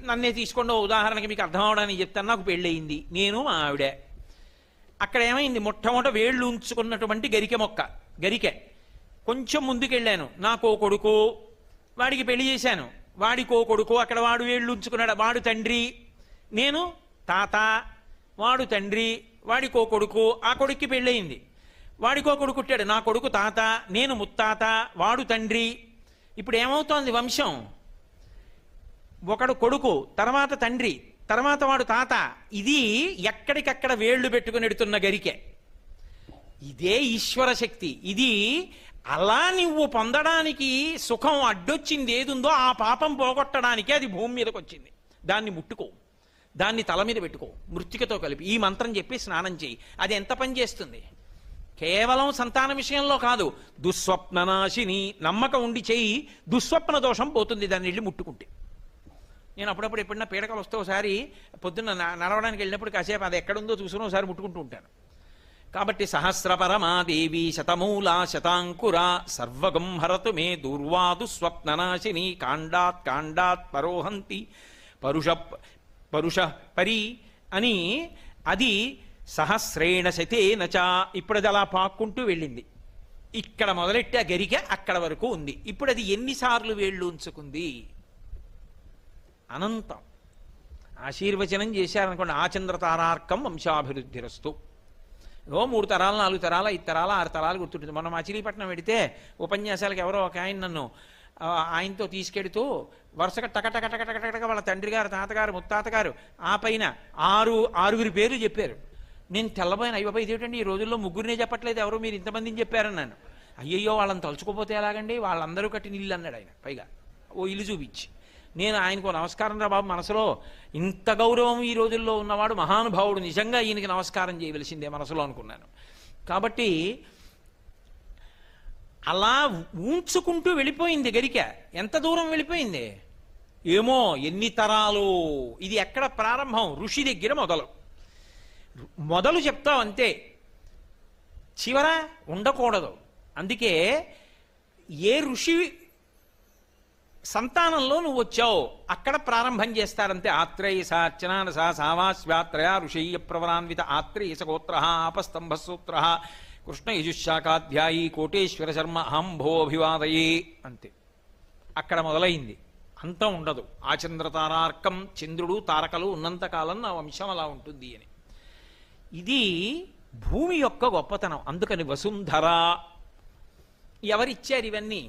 నన్నే తీసుకోండి ఉదాహరణకి మీకు అర్థం అవడానికి చెప్తాను. నాకు పెళ్ళయింది, నేను మా ఆవిడే. అక్కడ ఏమైంది? మొట్టమొదట వేళ్ళు ఉంచుకున్నటువంటి గరికె మొక్క, గరికె. కొంచెం ముందుకెళ్ళాను, నాకో కొడుకు, వాడికి పెళ్లి చేశాను, వాడికో కొడుకు. అక్కడ వాడు వేళ్ళు ఉంచుకున్నాడు, వాడు తండ్రి, నేను తాత. వాడు తండ్రి, వాడికో కొడుకు, ఆ కొడుక్కి పెళ్ళయింది, వాడికో కొడుకు పుట్టాడు, నా కొడుకు తాత, నేను ముత్తాత, వాడు తండ్రి. ఇప్పుడు ఏమవుతోంది వంశం? ఒకడు కొడుకు, తర్వాత తండ్రి, తర్వాత వాడు తాత. ఇది ఎక్కడికక్కడ వేళ్లు పెట్టుకుని ఎడుతున్న గరికే. ఇదే ఈశ్వర శక్తి. ఇది అలా నువ్వు పొందడానికి సుఖం అడ్డొచ్చింది ఏదుందో ఆ పాపం పోగొట్టడానికి అది భూమి మీదకి వచ్చింది. దాన్ని ముట్టుకో, దాన్ని తల మీద పెట్టుకో, మృత్తికతో కలిపి ఈ మంత్రం చెప్పి స్నానం చేయి. అది ఎంత పని చేస్తుంది? కేవలం సంతాన విషయంలో కాదు, దుస్వప్ననాశిని. నమ్మకం ఉండి చేయి, దుస్వప్న దోషం పోతుంది దాన్ని వెళ్ళి ముట్టుకుంటే. నేను అప్పుడప్పుడు ఎప్పుడన్నా పీడకలు వస్తే ఒకసారి పొద్దున్న నడవడానికి వెళ్ళినప్పుడు కాసేపు అది ఎక్కడుందో చూసుకుని ఒకసారి ముట్టుకుంటూ ఉంటాను. కాబట్టి సహస్రపరమాదేవి శతమూలా శతాంకురా సర్వగం హరతు మే దూర్వాదు స్వప్ననాశిని కాండాత్ కాండాత్ పరోహంతి పరుష పరి అని అది సహస్రేణ శతేనచ. ఇప్పుడు అది అలా పాక్కుంటూ వెళ్ళింది. ఇక్కడ మొదలెట్టి ఆ గరిక అక్కడ వరకు ఉంది. ఇప్పుడు అది ఎన్నిసార్లు వేళ్ళు ఉంచుకుంది? అనంతం. ఆశీర్వచనం చేశారనుకోండి, ఆచంద్రతారార్కం వంశాభివృద్ధిరస్తు. 3 తరాలు 4 తరాలు 5 తరాలు 6 తరాలు గుర్తుంటుంది. మనం మచిలీపట్నం పెడితే ఉపన్యాసాలకు ఎవరో ఒక ఆయన నన్ను ఆయనతో తీసుకెడుతూ వరుసగా టకటక వాళ్ళ తండ్రి గారు, తాతగారు, ముత్తాతగారు, ఆ పైన 6 పేర్లు చెప్పారు. నేను తెల్లబోయిన, అయ్యో ఇదేంటండి ఈ రోజుల్లో ముగ్గురినే చెప్పట్లేదు, ఎవరు మీరు ఇంతమందిని చెప్పారన్నాను. అయ్యయ్యో వాళ్ళని తలుచుకోపోతే ఎలాగండి, వాళ్ళందరూ కట్టిన ఇల్లు అన్నాడు ఆయన. పైగా ఓ ఇల్లు చూపించి. నేను ఆయనకు నమస్కారం రా బాబు, మనసులో ఇంత గౌరవం ఈ రోజుల్లో ఉన్నవాడు మహానుభావుడు, నిజంగా ఈయనకి నమస్కారం చేయవలసిందే మనసులో అనుకున్నాను. కాబట్టి అలా ఊంచుకుంటూ వెళ్ళిపోయింది గరిక. ఎంత దూరం వెళ్ళిపోయింది ఏమో, ఎన్ని తరాలు. ఇది ఎక్కడ ప్రారంభం? ఋషి దగ్గర మొదలు చెప్తావు అంతే, చివర ఉండకూడదు. అందుకే ఏ ఋషి సంతానంలో నువ్వు వచ్చావు అక్కడ ప్రారంభం చేస్తారంతే. ఆత్రేయస అర్చనానస సావాస్వాత్రయ ఋషయ్య ప్రవరాన్విత ఆత్రేయస గోత్ర ఆపస్తంభ సూత్ర కృష్ణ యజుశాఖాధ్యాయీ కోటేశ్వర శర్మ అహంభోభివాదయే అంతే. అక్కడ మొదలైంది, అంతం ఉండదు. ఆచంద్రతారార్కం, చంద్రుడు తారకలు ఉన్నంతకాలం నా వంశం అలా ఉంటుంది అని. ఇది భూమి యొక్క గొప్పతనం. అందుకని వసుంధర. ఎవరిచ్చారు ఇవన్నీ?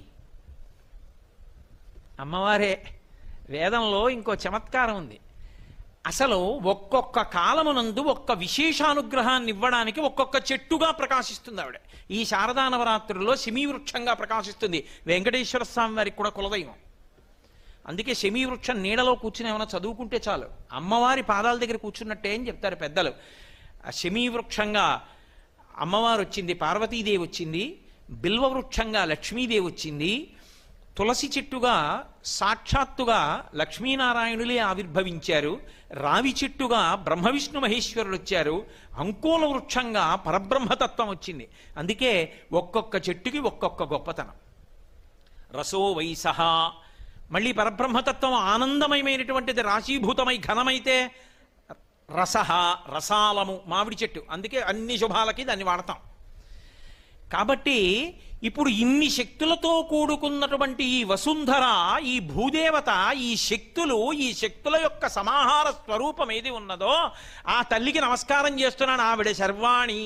అమ్మవారే. వేదంలో ఇంకో చమత్కారం ఉంది. అసలు ఒక్కొక్క కాలమునందు ఒక్క విశేషానుగ్రహాన్ని ఇవ్వడానికి ఒక్కొక్క చెట్టుగా ప్రకాశిస్తుంది ఆవిడ. ఈ శారదా నవరాత్రుల్లో శమీవృక్షంగా ప్రకాశిస్తుంది. వెంకటేశ్వర స్వామి వారికి కూడా కులదైవం. అందుకే శమీవృక్షం నీడలో కూర్చుని ఏమైనా చదువుకుంటే చాలు, అమ్మవారి పాదాల దగ్గర కూర్చున్నట్టే అని చెప్తారు పెద్దలు. ఆ శమీవృక్షంగా అమ్మవారు వచ్చింది, పార్వతీదేవి వచ్చింది. బిల్వవృక్షంగా లక్ష్మీదేవి వచ్చింది. తులసి చెట్టుగా సాక్షాత్తుగా లక్ష్మీనారాయణులే ఆవిర్భవించారు. రావి చెట్టుగా బ్రహ్మ విష్ణు మహేశ్వరులు వచ్చారు. అంకోల వృక్షంగా పరబ్రహ్మతత్వం వచ్చింది. అందుకే ఒక్కొక్క చెట్టుకి ఒక్కొక్క గొప్పతనం. రసో వైసహ, మళ్ళీ పరబ్రహ్మతత్వం ఆనందమయమైనటువంటిది, రాశీభూతమై ఘనమైతే రసహ, రసాలము, మామిడి చెట్టు. అందుకే అన్ని శుభాలకి దాన్ని వాడతాం. కాబట్టి ఇప్పుడు ఇన్ని శక్తులతో కూడుకున్నటువంటి ఈ వసుంధర, ఈ భూదేవత, ఈ శక్తులు, ఈ శక్తుల యొక్క సమాహార స్వరూపం ఏది ఉన్నదో ఆ తల్లికి నమస్కారం చేస్తున్నాను. ఆవిడ శర్వాణి.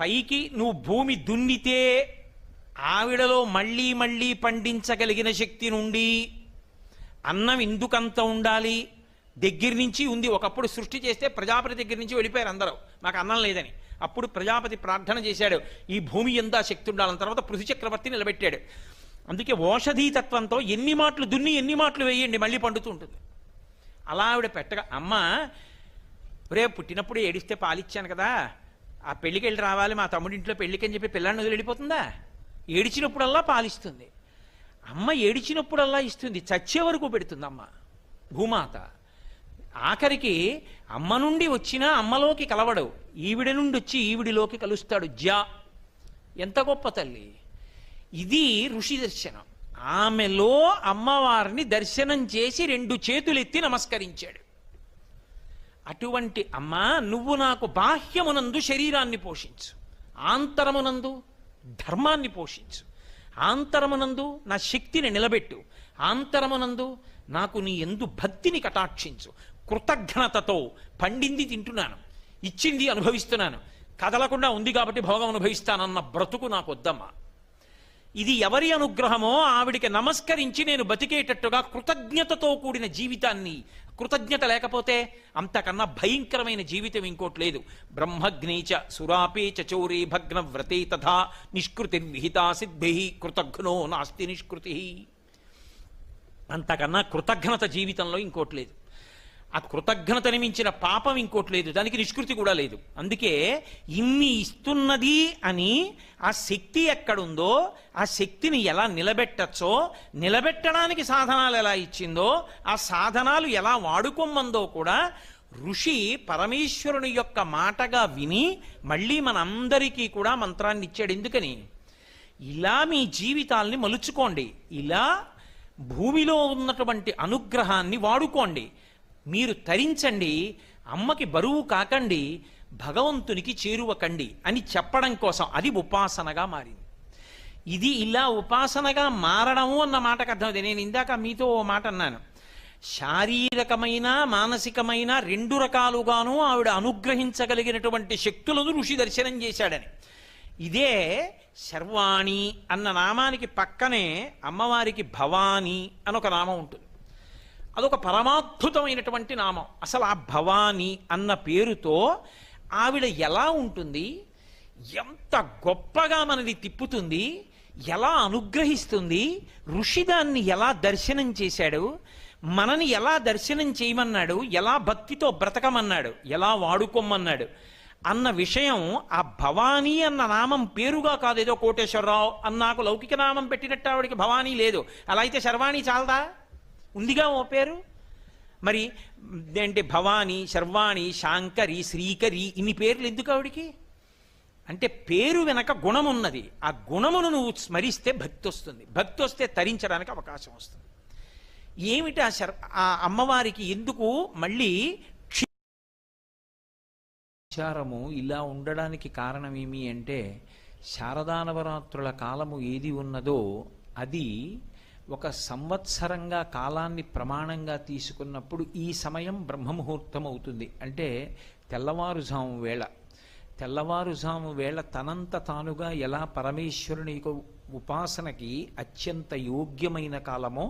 పైకి నువ్వు భూమి దున్నితే ఆవిడలో మళ్ళీ మళ్ళీ పండించగలిగిన శక్తి నుండి అన్నం ఎందుకంత ఉండాలి, దగ్గర నుంచి ఉంది. ఒకప్పుడు సృష్టి చేస్తే ప్రజాపతి దగ్గర నుంచి వెళ్ళిపోయారు అందరూ, మాకు అన్నం లేదని. అప్పుడు ప్రజాపతి ప్రార్థన చేశాడు, ఈ భూమి ఎందా శక్తి ఉండాలని. తర్వాత పృథు చక్రవర్తి నిలబెట్టాడు. అందుకే ఓషధీతత్వంతో ఎన్ని మాటలు దున్ని ఎన్ని మాటలు వేయండి మళ్ళీ పండుతూ ఉంటుంది. అలా ఆవిడ పెట్టగా, అమ్మ రే పుట్టినప్పుడు ఏడిస్తే పాలిచ్చాను కదా, ఆ పెళ్ళికి వెళ్ళి రావాలి మా తమ్ముడింట్లో పెళ్ళికి అని చెప్పి పిల్లాన్ని వదిలి వెళ్ళిపోతుందా? ఏడిచినప్పుడల్లా పాలిస్తుంది అమ్మ. ఏడిచినప్పుడల్లా ఇస్తుంది, చచ్చే వరకు పెడుతుంది అమ్మ భూమాత. ఆఖరికి అమ్మ నుండి వచ్చినా అమ్మలోకి కలవడు, ఈవిడ నుండి వచ్చి ఈవిడిలోకి కలుస్తాడు. ఎంత గొప్ప తల్లి! ఇది ఋషి దర్శనం. ఆమెలో అమ్మవారిని దర్శనం చేసి 2 చేతులెత్తి నమస్కరించాడు. అటువంటి అమ్మ, నువ్వు నాకు బాహ్యమునందు శరీరాన్ని పోషించు, ఆంతరమునందు ధర్మాన్ని పోషించు, ఆంతరమునందు నా శక్తిని నిలబెట్టు, ఆంతరమునందు నాకు నీ యందు భక్తిని కటాక్షించు. కృతజ్ఞతతో పండింది తింటున్నాను, ఇచ్చింది అనుభవిస్తున్నాను, కదలకుండా ఉంది కాబట్టి భోగం అనుభవిస్తానన్న బ్రతుకు నాకు వద్దమ్మా. ఇది ఎవరి అనుగ్రహమో ఆవిడికి నమస్కరించి నేను బతికేటట్టుగా కృతజ్ఞతతో కూడిన జీవితాన్ని, కృతజ్ఞత లేకపోతే అంతకన్నా భయంకరమైన జీవితం ఇంకోటి లేదు. బ్రహ్మగ్నేచ సురాపే చౌరీ భగ్న వ్రతే తథా నిష్కృతిర్విహితా సిద్ధి కృతఘ్నో నాస్తి నిష్కృతి. అంతకన్నా కృతజ్ఞత జీవితంలో ఇంకోటి లేదు. ఆ కృతజ్ఞతని మించిన పాపం ఇంకోటి లేదు, దానికి నిష్కృతి కూడా లేదు. అందుకే ఇన్ని ఇస్తున్నది అని ఆ శక్తి ఎక్కడుందో ఆ శక్తిని ఎలా నిలబెట్టచ్చో, నిలబెట్టడానికి సాధనాలు ఎలా ఇచ్చిందో, ఆ సాధనాలు ఎలా వాడుకోమందో కూడా ఋషి పరమేశ్వరుని యొక్క మాటగా విని మళ్ళీ మనందరికీ కూడా మంత్రాన్ని ఇచ్చాడు. ఎందుకని? ఇలా మీ జీవితాల్ని మలుచుకోండి, ఇలా భూమిలో ఉన్నటువంటి అనుగ్రహాన్ని వాడుకోండి, మీరు తరించండి, అమ్మకి బరువు కాకండి, భగవంతునికి చేరువకండి అని చెప్పడం కోసం అది ఉపాసనగా మారింది. ఇది ఇలా ఉపాసనగా మారడము అన్న మాటకు అర్థమైంది. నేను ఇందాక మీతో ఓ మాట అన్నాను, శారీరకమైన మానసికమైన రెండు రకాలుగాను ఆవిడ అనుగ్రహించగలిగినటువంటి శక్తులను ఋషి దర్శనం చేశాడని. ఇదే శర్వాణి అన్న నామానికి పక్కనే అమ్మవారికి భవానీ అని ఒక నామం ఉంటుంది. అదొక పరమాద్భుతమైనటువంటి నామం. అసలు ఆ భవానీ అన్న పేరుతో ఆవిడ ఎలా ఉంటుంది, ఎంత గొప్పగా మనది తిప్పుతుంది, ఎలా అనుగ్రహిస్తుంది, ఋషి దాన్ని ఎలా దర్శనం చేశాడు, మనని ఎలా దర్శనం చేయమన్నాడు, ఎలా భక్తితో బ్రతకమన్నాడు, ఎలా వాడుకోమన్నాడు అన్న విషయం ఆ భవానీ అన్న నామం పేరుగా కాదు. ఏదో కోటేశ్వరరావు అన్న నాకు లౌకిక నామం పెట్టినట్టు ఆవిడికి భవానీ లేదు. అలా అయితే శర్వాణి చాలదా? ఉందిగా ఓ పేరు. మరి ఏంటి భవానీ, శర్వాణి, శాంకరి, శ్రీకరి ఇన్ని పేర్లు ఎందుకు ఆవిడికి? అంటే పేరు వెనక గుణం ఉన్నది. ఆ గుణమును నువ్వు స్మరిస్తే భక్తి వస్తుంది, భక్తి వస్తే తరించడానికి అవకాశం వస్తుంది. ఏమిటి ఆ అమ్మవారికి ఎందుకు మళ్ళీ విచారము ఇలా ఉండడానికి కారణమేమి అంటే, శారదానవరాత్రుల కాలము ఏది ఉన్నదో అది ఒక సంవత్సరంగా కాలాన్ని ప్రమాణంగా తీసుకున్నప్పుడు ఈ సమయం బ్రహ్మముహూర్తం అవుతుంది. అంటే తెల్లవారుజాము వేళ, తెల్లవారుజాము వేళ తనంత తానుగా ఎలా పరమేశ్వరుని ఉపాసనకి అత్యంత యోగ్యమైన కాలమో,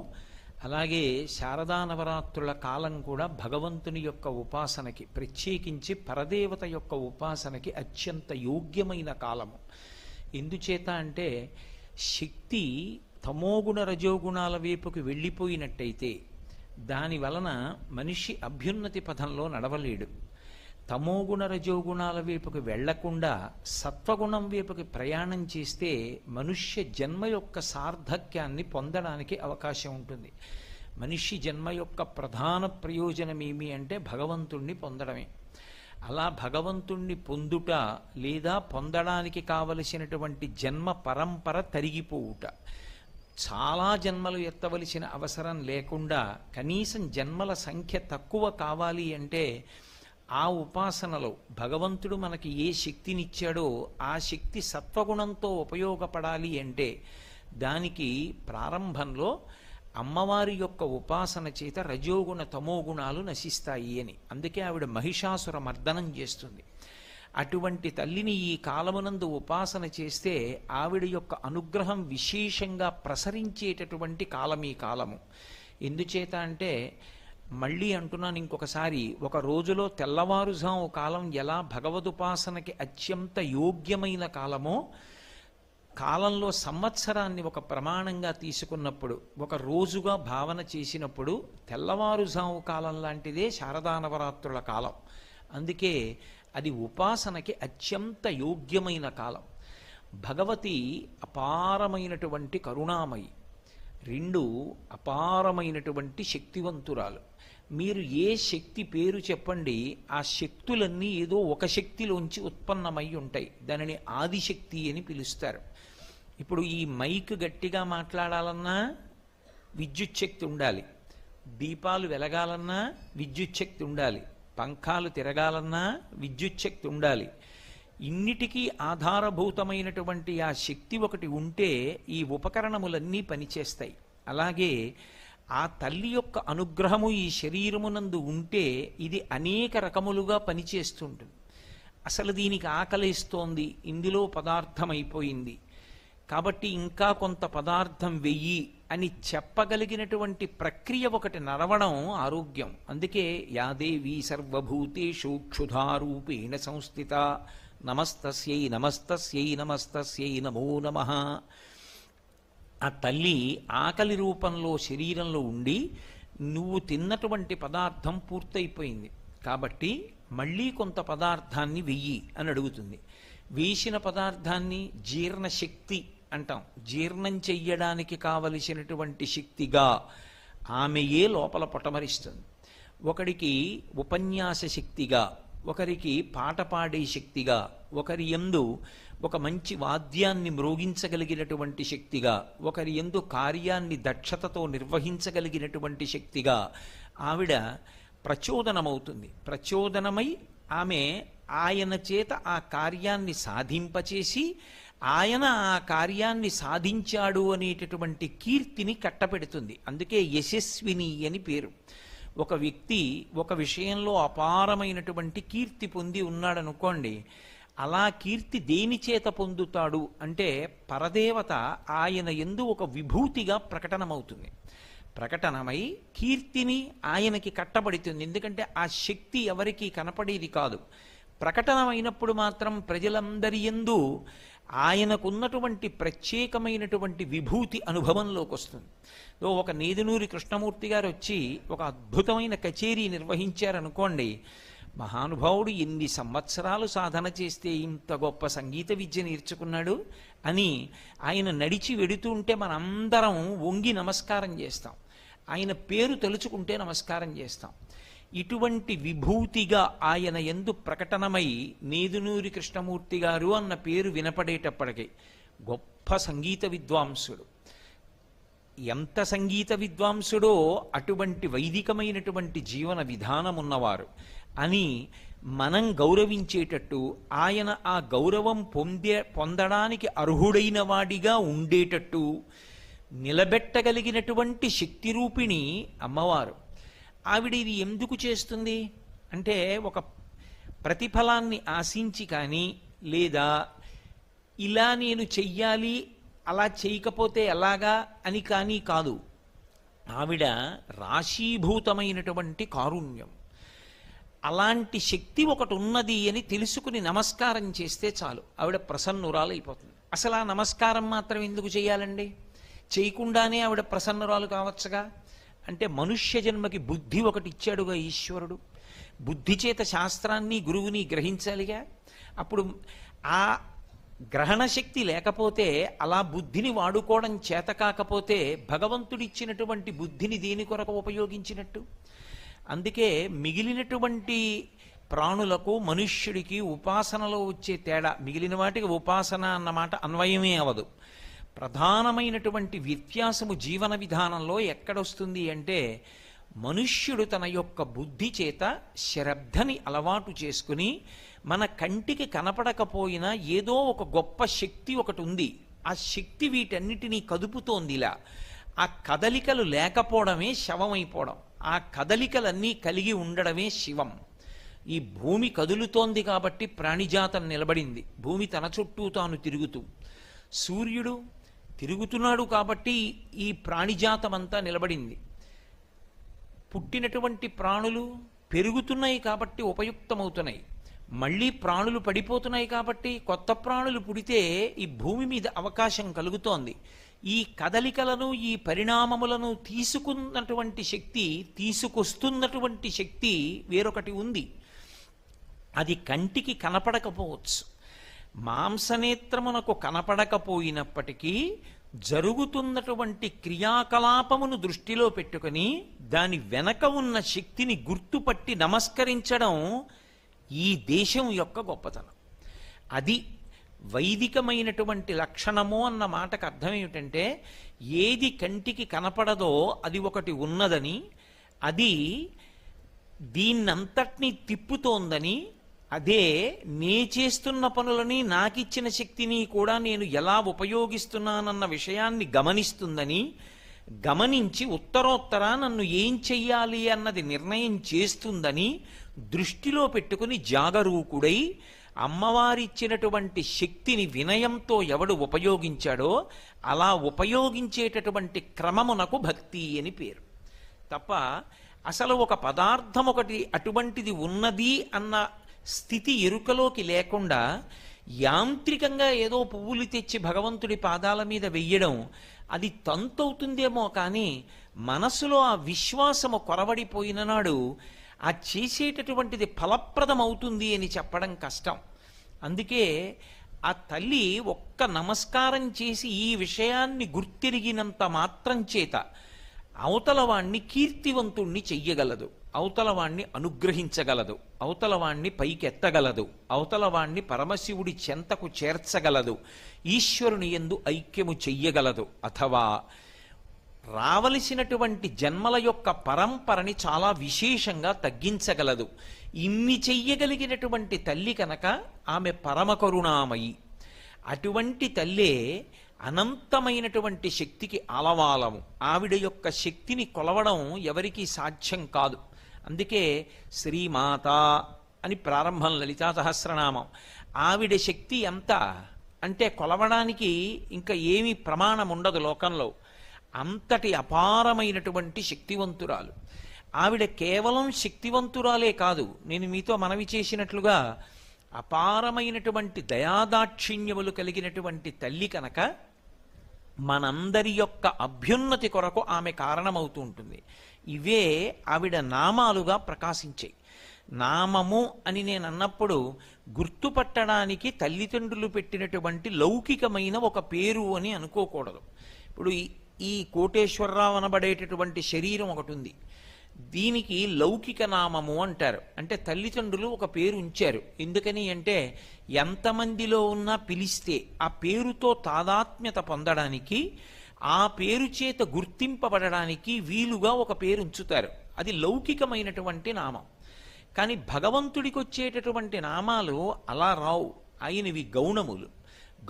అలాగే శారదానవరాత్రుల కాలం కూడా భగవంతుని యొక్క ఉపాసనకి, ప్రత్యేకించి పరదేవత యొక్క ఉపాసనకి అత్యంత యోగ్యమైన కాలము. ఎందుచేత అంటే శక్తి తమోగుణ రజోగుణాల వైపుకి వెళ్ళిపోయినట్టయితే దాని వలన మనిషి అభ్యున్నతి పథంలో నడవలేడు. తమోగుణ రజోగుణాల వైపుకి వెళ్లకుండా సత్వగుణం వైపుకి ప్రయాణం చేస్తే మనుష్య జన్మ యొక్క సార్థక్యాన్ని పొందడానికి అవకాశం ఉంటుంది. మనిషి జన్మ యొక్క ప్రధాన ప్రయోజనం ఏమి అంటే భగవంతుణ్ణి పొందడమే. అలా భగవంతుణ్ణి పొందుట లేదా పొందడానికి కావలసినటువంటి జన్మ పరంపర తరిగిపోవుట, చాలా జన్మలు ఎత్తవలసిన అవసరం లేకుండా కనీసం జన్మల సంఖ్య తక్కువ కావాలి అంటే ఆ ఉపాసనలో భగవంతుడు మనకి ఏ శక్తినిచ్చాడో ఆ శక్తి సత్వగుణంతో ఉపయోగపడాలి అంటే దానికి ప్రారంభంలో అమ్మవారి యొక్క ఉపాసన చేత రజోగుణ తమోగుణాలు నశిస్తాయి అని. అందుకే ఆవిడ మహిషాసుర మర్దనం చేస్తుంది. అటువంటి తల్లిని ఈ కాలమునందు ఉపాసన చేస్తే ఆవిడ యొక్క అనుగ్రహం విశేషంగా ప్రసరించేటటువంటి కాలం ఈ కాలము. ఎందుచేత అంటే మళ్ళీ అంటున్నాను ఇంకొకసారి, ఒక రోజులో తెల్లవారుజాము కాలం ఎలా భగవదుపాసనకి అత్యంత యోగ్యమైన కాలమో, కాలంలో సంవత్సరాన్ని ఒక ప్రమాణంగా తీసుకున్నప్పుడు, ఒక రోజుగా భావన చేసినప్పుడు తెల్లవారుజాము కాలం లాంటిదే శారదానవరాత్రుల కాలం. అందుకే అది ఉపాసనకి అత్యంత యోగ్యమైన కాలం. భగవతి అపారమైనటువంటి కరుణామయి, రెండు అపారమైనటువంటి శక్తివంతురాలు. మీరు ఏ శక్తి పేరు చెప్పండి, ఆ శక్తులన్నీ ఏదో ఒక శక్తిలోంచి ఉత్పన్నమై ఉంటాయి. దానిని ఆదిశక్తి అని పిలుస్తారు. ఇప్పుడు ఈ మైక్ గట్టిగా మాట్లాడాలన్నా విద్యుత్ శక్తి ఉండాలి, దీపాలు వెలగాలన్నా విద్యుత్ శక్తి ఉండాలి, పంఖాలు తిరగాలన్నా విద్యుత్ శక్తి ఉండాలి. ఇన్నిటికీ ఆధారభూతమైనటువంటి ఆ శక్తి ఒకటి ఉంటే ఈ ఉపకరణములన్నీ పనిచేస్తాయి. అలాగే ఆ తల్లి యొక్క అనుగ్రహము ఈ శరీరమునందు ఉంటే ఇది అనేక రకములుగా పనిచేస్తుంటుంది. అసలు దీనికి ఆకలిస్తోంది, ఇందులో పదార్థమైపోయింది, కాబట్టి ఇంకా కొంత పదార్థం వెయ్యి అని చెప్పగలిగినటువంటి ప్రక్రియ ఒకటి నడవడం ఆరోగ్యం. అందుకే యాదేవి సర్వభూతేషు క్షుధారూపేణ సంస్థిత నమస్తస్యై నమస్తస్యై నమస్తస్యై నమో నమః. ఆ తల్లి ఆకలి రూపంలో శరీరంలో ఉండి నువ్వు తిన్నటువంటి పదార్థం పూర్తయిపోయింది కాబట్టి మళ్ళీ కొంత పదార్థాన్ని వెయ్యి అని అడుగుతుంది. వేసిన పదార్థాన్ని జీర్ణశక్తి అంటాం. జీర్ణం చెయ్యడానికి కావలసినటువంటి శక్తిగా ఆమెయే లోపల పొటమరిస్తుంది. ఒకడికి ఉపన్యాస శక్తిగా, ఒకరికి పాట పాడే శక్తిగా, ఒకరి యందు ఒక మంచి వాద్యాన్ని మ్రోగించగలిగినటువంటి శక్తిగా, ఒకరి యందు కార్యాన్ని దక్షతతో నిర్వహించగలిగినటువంటి శక్తిగా ఆవిడ ప్రచోదనమవుతుంది. ప్రచోదనమై ఆమె ఆయన చేత ఆ కార్యాన్ని సాధింపచేసి ఆయన ఆ కార్యాన్ని సాధించాడు అనేటటువంటి కీర్తిని కట్టపెడుతుంది. అందుకే యశస్విని అని పేరు. ఒక వ్యక్తి ఒక విషయంలో అపారమైనటువంటి కీర్తి పొంది ఉన్నాడనుకోండి, అలా కీర్తి దేని చేత పొందుతాడు అంటే పరదేవత ఆయన యందు ఒక విభూతిగా ప్రకటనమవుతుంది. ప్రకటనమై కీర్తిని ఆయనకి కట్టబడుతుంది. ఎందుకంటే ఆ శక్తి ఎవరికి కనపడేది కాదు. ప్రకటనమైనప్పుడు మాత్రం ప్రజలందరి యందు ఆయనకున్నటువంటి ప్రత్యేకమైనటువంటి విభూతి అనుభవంలోకి వస్తుంది. ఒక నేదునూరి కృష్ణమూర్తి గారు వచ్చి ఒక అద్భుతమైన కచేరీ నిర్వహించారనుకోండి, మహానుభావుడు ఎన్ని సంవత్సరాలు సాధన చేస్తే ఇంత గొప్ప సంగీత విద్య నేర్చుకున్నాడు అని ఆయన నడిచి వెడుతూ ఉంటే మనందరం వంగి నమస్కారం చేస్తాం. ఆయన పేరు తలుచుకుంటే నమస్కారం చేస్తాం. ఇటువంటి విభూతిగా ఆయన యందు ప్రకటనమై నేదునూరి కృష్ణమూర్తి గారు అన్న పేరు వినపడేటప్పటికీ గొప్ప సంగీత విద్వాంసుడు. ఎంత సంగీత విద్వాంసుడో అటువంటి వైదికమైనటువంటి జీవన విధానం ఉన్నవారు అని మనం గౌరవించేటట్టు, ఆయన ఆ గౌరవం పొందడానికి అర్హుడైన వాడిగా ఉండేటట్టు నిలబెట్టగలిగినటువంటి శక్తి రూపిణి అమ్మవారు. ఆవిడ ఇది ఎందుకు చేస్తుంది అంటే ఒక ప్రతిఫలాన్ని ఆశించి కానీ, లేదా ఇలా నేను చెయ్యాలి అలా చేయకపోతే ఎలాగా అని కానీ కాదు. ఆవిడ రాశీభూతమైనటువంటి కారుణ్యం. అలాంటి శక్తి ఒకటి ఉన్నది అని తెలుసుకుని నమస్కారం చేస్తే చాలు, ఆవిడ ప్రసన్నురాలైపోతుంది. అసలు ఆ నమస్కారం మాత్రం ఎందుకు చేయాలండి? చేయకుండానే ఆవిడ ప్రసన్నురాలు కావచ్చుగా. అంటే మనుష్య జన్మకి బుద్ధి ఒకటి ఇచ్చాడుగా ఈశ్వరుడు. బుద్ధి చేత శాస్త్రాన్ని గురువుని గ్రహించాలిగా. అప్పుడు ఆ గ్రహణ శక్తి లేకపోతే, అలా బుద్ధిని వాడుకోవడం చేత కాకపోతే భగవంతుడిచ్చినటువంటి బుద్ధిని దేని కొరకు ఉపయోగించినట్టు? అందుకే మిగిలినటువంటి ప్రాణులకు మనుష్యుడికి ఉపాసనలో వచ్చే తేడా, మిగిలిన వాటికి ఉపాసన అన్నమాట అన్వయమే అవదు. ప్రధానమైనటువంటి వ్యత్యాసము జీవన విధానంలో ఎక్కడొస్తుంది అంటే, మనుష్యుడు తన యొక్క బుద్ధి చేత శ్రద్ధని అలవాటు చేసుకుని మన కంటికి కనపడకపోయినా ఏదో ఒక గొప్ప శక్తి ఒకటి ఉంది, ఆ శక్తి వీటన్నిటినీ కదుపుతోందిలా. ఆ కదలికలు లేకపోవడమే శవమైపోవడం, ఆ కదలికలన్నీ కలిగి ఉండడమే శివం. ఈ భూమి కదులుతోంది కాబట్టి ప్రాణిజాతం నిలబడింది, భూమి తన చుట్టూ తాను తిరుగుతూ. సూర్యుడు తిరుగుతున్నాడు కాబట్టి ఈ ప్రాణిజాతమంతా నిలబడింది. పుట్టినటువంటి ప్రాణులు పెరుగుతున్నాయి కాబట్టి ఉపయుక్తమవుతున్నాయి. మళ్ళీ ప్రాణులు పడిపోతున్నాయి కాబట్టి కొత్త ప్రాణులు పుడితే ఈ భూమి మీద అవకాశం కలుగుతోంది. ఈ కదలికలను, ఈ పరిణామములను తీసుకున్నటువంటి శక్తి, తీసుకొస్తున్నటువంటి శక్తి వేరొకటి ఉంది. అది కంటికి కనపడకపోవచ్చు, మాంసనేత్రమునకు కనపడకపోయినప్పటికీ జరుగుతున్నటువంటి క్రియాకలాపమును దృష్టిలో పెట్టుకుని దాని వెనక ఉన్న శక్తిని గుర్తుపట్టి నమస్కరించడం ఈ దేశం యొక్క గొప్పతనం. అది వైదికమైనటువంటి లక్షణము అన్న మాటకు అర్థం ఏమిటంటే, ఏది కంటికి కనపడదో అది ఒకటి ఉన్నదని, అది దీన్నంతటినీ తిప్పుతోందని, అదే నే చేస్తున్న పనులని, నాకిచ్చిన శక్తిని కూడా నేను ఎలా ఉపయోగిస్తున్నానన్న విషయాన్ని గమనిస్తుందని, గమనించి ఉత్తరోత్తర నన్ను ఏం చెయ్యాలి అన్నది నిర్ణయం చేస్తుందని దృష్టిలో పెట్టుకుని జాగరూకుడై అమ్మవారిచ్చినటువంటి శక్తిని వినయంతో ఎవడు ఉపయోగించాడో అలా ఉపయోగించేటటువంటి క్రమమునకు భక్తి అని పేరు. తప్ప అసలు ఒక పదార్థం ఒకటి అటువంటిది ఉన్నది అన్న స్థితి ఎరుకలోకి లేకుండా యాంత్రికంగా ఏదో పువ్వులు తెచ్చి భగవంతుడి పాదాల మీద వెయ్యడం అది తంతవుతుందేమో కానీ మనసులో ఆ విశ్వాసము కొరవడిపోయిన నాడు ఆ చేసేటటువంటిది ఫలప్రదమవుతుంది అని చెప్పడం కష్టం. అందుకే ఆ తల్లి ఒక్క నమస్కారం చేసి ఈ విషయాన్ని గుర్తిరిగినంత మాత్రం చేత అవతలవాణ్ణి కీర్తివంతుణ్ణి చెయ్యగలదు, అవతలవాణ్ణి అనుగ్రహించగలదు, అవతలవాణ్ణి పైకెత్తగలదు, అవతలవాణ్ణి పరమశివుడి చెంతకు చేర్చగలదు, ఈశ్వరుని యందు ఐక్యము చెయ్యగలదు, అథవా రావలసినటువంటి జన్మల యొక్క పరంపరని చాలా విశేషంగా తగ్గించగలదు. ఇన్ని చెయ్యగలిగినటువంటి తల్లి కనుక ఆమె పరమ కరుణామయి. అటువంటి తల్లే అనంతమైనటువంటి శక్తికి ఆలవాలము. ఆవిడ యొక్క శక్తిని కొలవడం ఎవరికీ సాధ్యం కాదు. అందుకే శ్రీమాత అని ప్రారంభం లలితా సహస్రనామం. ఆవిడ శక్తి ఎంత అంటే కొలవడానికి ఇంకా ఏమీ ప్రమాణం ఉండదు లోకంలో. అంతటి అపారమైనటువంటి శక్తివంతురాలు ఆవిడ. కేవలం శక్తివంతురాలే కాదు, నేను మీతో మనవి చేసినట్లుగా అపారమైనటువంటి దయాదాక్షిణ్యములు కలిగినటువంటి తల్లి కనుక మనందరి యొక్క అభ్యున్నతి కొరకు ఆమె కారణమవుతూ ఉంటుంది. ఇవే ఆవిడ నామాలుగా ప్రకాశించాయి. నామము అని నేను అన్నప్పుడు గుర్తుపట్టడానికి తల్లిదండ్రులు పెట్టినటువంటి లౌకికమైన ఒక పేరు అని అనుకోకూడదు. ఇప్పుడు ఈ కోటేశ్వరరావు అనబడేటటువంటి శరీరం ఒకటి ఉంది, దీనికి లౌకిక నామము అంటారు. అంటే తల్లిదండ్రులు ఒక పేరు ఉంచారు. ఎందుకని అంటే ఎంతమందిలో ఉన్నా పిలిస్తే ఆ పేరుతో తాదాత్మ్యత పొందడానికి, ఆ పేరు చేత గుర్తింపబడడానికి వీలుగా ఒక పేరు ఉంచుతారు. అది లౌకికమైనటువంటి నామం. కానీ భగవంతుడికి వచ్చేటటువంటి నామాలు అలా రావు. ఆయనవి గౌణములు.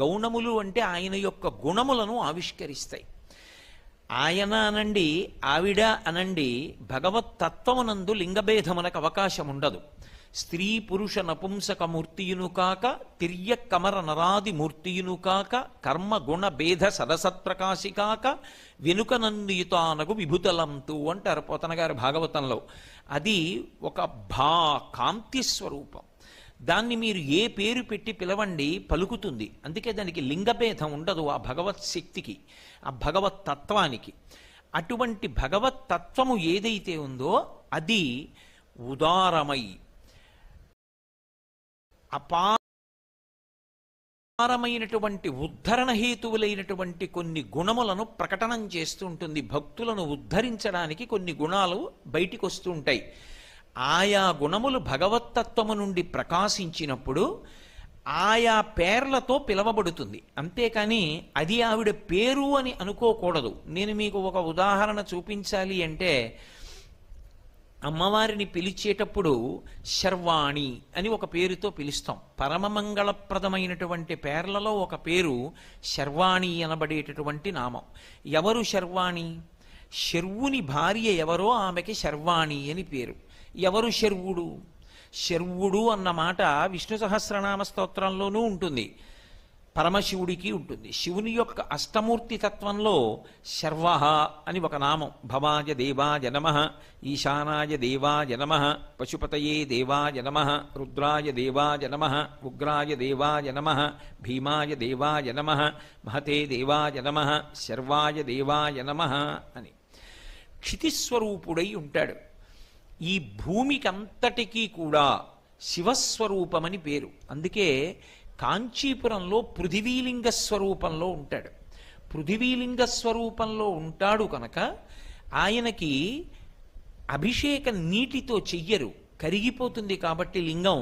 గౌణములు అంటే ఆయన యొక్క గుణములను ఆవిష్కరిస్తాయి. ఆయన అనండి, ఆవిడ అనండి, భగవత్ తత్వమునందు లింగభేదమునకు అవకాశం ఉండదు. స్త్రీ పురుష నపుంసక మూర్తియును కాక, తిర్య కమర నరాది మూర్తియును కాక, కర్మ గుణ భేద సదసత్ప్రకాశి కాక, వెనుకనందుయుతానగు విభుతలంతు అంటారు పోతన గారు భాగవతంలో. అది ఒక కాంతి స్వరూపం. దాన్ని మీరు ఏ పేరు పెట్టి పిలవండి పలుకుతుంది. అందుకే దానికి లింగభేదం ఉండదు ఆ భగవత్ శక్తికి, ఆ భగవత్ తత్వానికి. అటువంటి భగవత్ తత్వము ఏదైతే ఉందో అది ఉదారమై అపారమైనటువంటి ఉద్ధరణ హేతువులైనటువంటి కొన్ని గుణములను ప్రకటనం చేస్తూ ఉంటుంది. భక్తులను ఉద్ధరించడానికి కొన్ని గుణాలు బయటికి వస్తూ ఉంటాయి. ఆయా గుణములు భగవత్తత్వము నుండి ప్రకాశించినప్పుడు ఆయా పేర్లతో పిలవబడుతుంది. అంతేకాని అది ఆవిడ పేరు అని అనుకోకూడదు. నేను మీకు ఒక ఉదాహరణ చూపించాలి అంటే, అమ్మవారిని పిలిచేటప్పుడు శర్వాణి అని ఒక పేరుతో పిలుస్తాం. పరమమంగళప్రదమైనటువంటి పేర్లలో ఒక పేరు శర్వాణి అనబడేటటువంటి నామం. ఎవరు శర్వాణి? శర్వుని భార్య ఎవరో ఆమెకి శర్వాణి అని పేరు. ఎవరు శర్వుడు? శర్వుడు అన్న మాట విష్ణు సహస్రనామ స్తోత్రంలోనూ ఉంటుంది, పరమశివుడికి ఉంటుంది. శివుని యొక్క అష్టమూర్తి తత్వంలో శర్వ అని ఒక నామం. భవాయ దేవాయ నమః, ఈశానాయ దేవాయ నమః, పశుపతయే దేవాయ నమః, రుద్రాయ దేవాయ నమః, ఉగ్రాయ దేవాయ నమః, భీమాయ దేవాయ నమః, మహతే దేవాయ నమః, శర్వాయ దేవాయ నమః అని క్షితిస్వరూపుడై ఉంటాడు. ఈ భూమికంతటికీ కూడా శివస్వరూపమని పేరు. అందుకే కాంచీపురంలో పృథివీలింగ స్వరూపంలో ఉంటాడు. పృథివీలింగ స్వరూపంలో ఉంటాడు కనుక ఆయనకి అభిషేకం నీటితో చెయ్యరు, కరిగిపోతుంది కాబట్టి లింగం.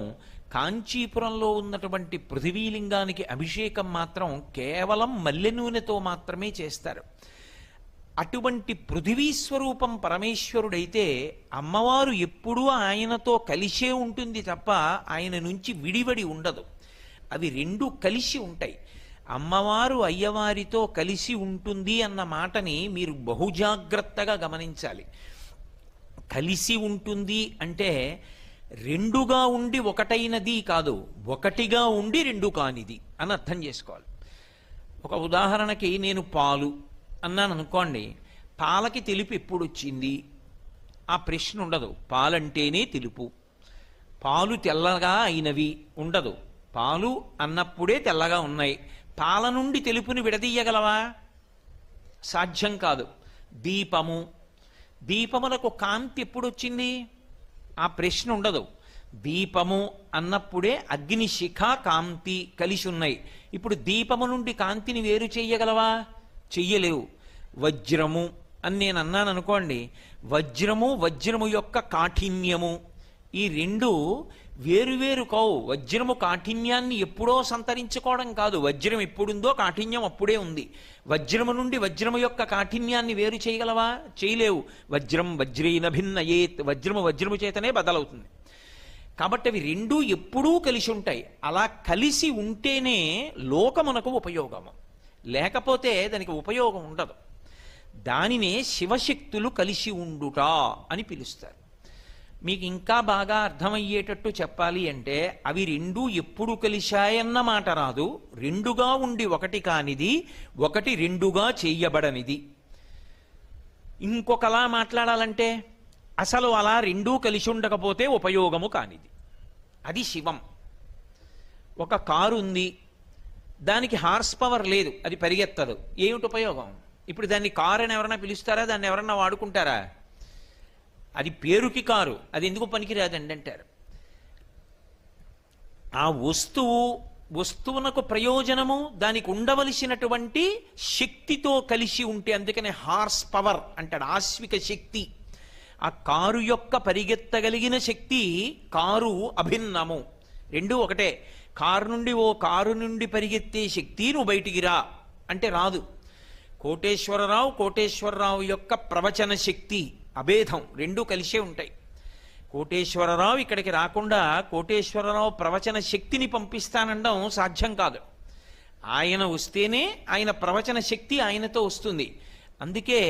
కాంచీపురంలో ఉన్నటువంటి పృథివీలింగానికి అభిషేకం మాత్రం కేవలం మల్లె నూనెతో మాత్రమే చేస్తారు. అటువంటి పృథివీ స్వరూపం పరమేశ్వరుడైతే అమ్మవారు ఎప్పుడూ ఆయనతో కలిసే ఉంటుంది తప్ప ఆయన నుంచి విడివడి ఉండదు. అవి రెండూ కలిసి ఉంటాయి. అమ్మవారు అయ్యవారితో కలిసి ఉంటుంది అన్న మాటని మీరు బహుజాగ్రత్తగా గమనించాలి. కలిసి ఉంటుంది అంటే రెండుగా ఉండి ఒకటైనది కాదు, ఒకటిగా ఉండి రెండు కానిది అని అర్థం చేసుకోవాలి. ఒక ఉదాహరణకి నేను పాలు అన్నాను అనుకోండి, పాలకి తెలుపు ఎప్పుడు వచ్చింది ఆ ప్రశ్న ఉండదు. పాలంటేనే తెలుపు, పాలు తెల్లగా అయినవి ఉండదు. పాలు అన్నప్పుడే తెల్లగా ఉన్నాయి. పాల నుండి తెలుపుని విడదీయగలవా? సాధ్యం కాదు. దీపము, దీపములకు కాంతి ఎప్పుడు వచ్చింది? ఆ ప్రశ్న ఉండదు. దీపము అన్నప్పుడే అగ్ని శిఖ కాంతి కలిసి ఉన్నాయి. ఇప్పుడు దీపము నుండి కాంతిని వేరు చెయ్యగలవా? చెయ్యలేవు. వజ్రము అని నేను అన్నాను అనుకోండి, వజ్రము, వజ్రము యొక్క కాఠిన్యము, ఈ రెండు వేరువేరు కావు. వజ్రము కాఠిన్యాన్ని ఎప్పుడో సంతరించుకోవడం కాదు, వజ్రం ఎప్పుడుందో కాఠిన్యం అప్పుడే ఉంది. వజ్రము నుండి వజ్రము యొక్క కాఠిన్యాన్ని వేరు చేయగలవా? చేయలేవు. వజ్రం వజ్రేన భిన్నయేత్, వజ్రము వజ్రము చేతనే బదలవుతుంది. కాబట్టి అవి రెండూ ఎప్పుడూ కలిసి ఉంటాయి. అలా కలిసి ఉంటేనే లోకమునకు ఉపయోగము, లేకపోతే దానికి ఉపయోగం ఉండదు. దానినే శివశక్తులు కలిసి ఉండుట అని పిలుస్తారు. మీకు ఇంకా బాగా అర్థమయ్యేటట్టు చెప్పాలి అంటే, అవి రెండూ ఎప్పుడు కలిశాయన్న మాట రాదు. రెండుగా ఉండి ఒకటి కానిది, ఒకటి రెండుగా చేయబడనిది. ఇంకొకలా మాట్లాడాలంటే, అసలు అలా రెండూ కలిసి ఉండకపోతే ఉపయోగము కానిది. అది శివం. ఒక కారు ఉంది, దానికి హార్స్ పవర్ లేదు, అది పరిగెత్తదు. ఏమిటి ఉపయోగం? ఇప్పుడు దాన్ని కారు అని ఎవరన్నా పిలుస్తారా? దాన్ని ఎవరన్నా వాడుకుంటారా? అది పేరుకి కారు, అది ఎందుకు పనికిరాదండి అంటారు. ఆ వస్తువునకు ప్రయోజనము దానికి ఉండవలసినటువంటి శక్తితో కలిసి ఉంటే, అందుకనే హార్స్ పవర్ అంటాడు, ఆశ్విక శక్తి. ఆ కారు యొక్క పరిగెత్తగలిగిన శక్తి, కారు అభిన్నము, రెండూ ఒకటే. కారు నుండి పరిగెత్తే శక్తి నువ్వు బయటికి రా అంటే రాదు. కోటేశ్వరరావు యొక్క ప్రవచన శక్తి అభేదం, రెండూ కలిసే ఉంటాయి. కోటేశ్వరరావు ఇక్కడికి రాకుండా కోటేశ్వరరావు ప్రవచన శక్తిని పంపిస్తానడం సాధ్యం కాదు. ఆయన వస్తేనే ఆయన ప్రవచన శక్తి ఆయనతో వస్తుంది. అందుకే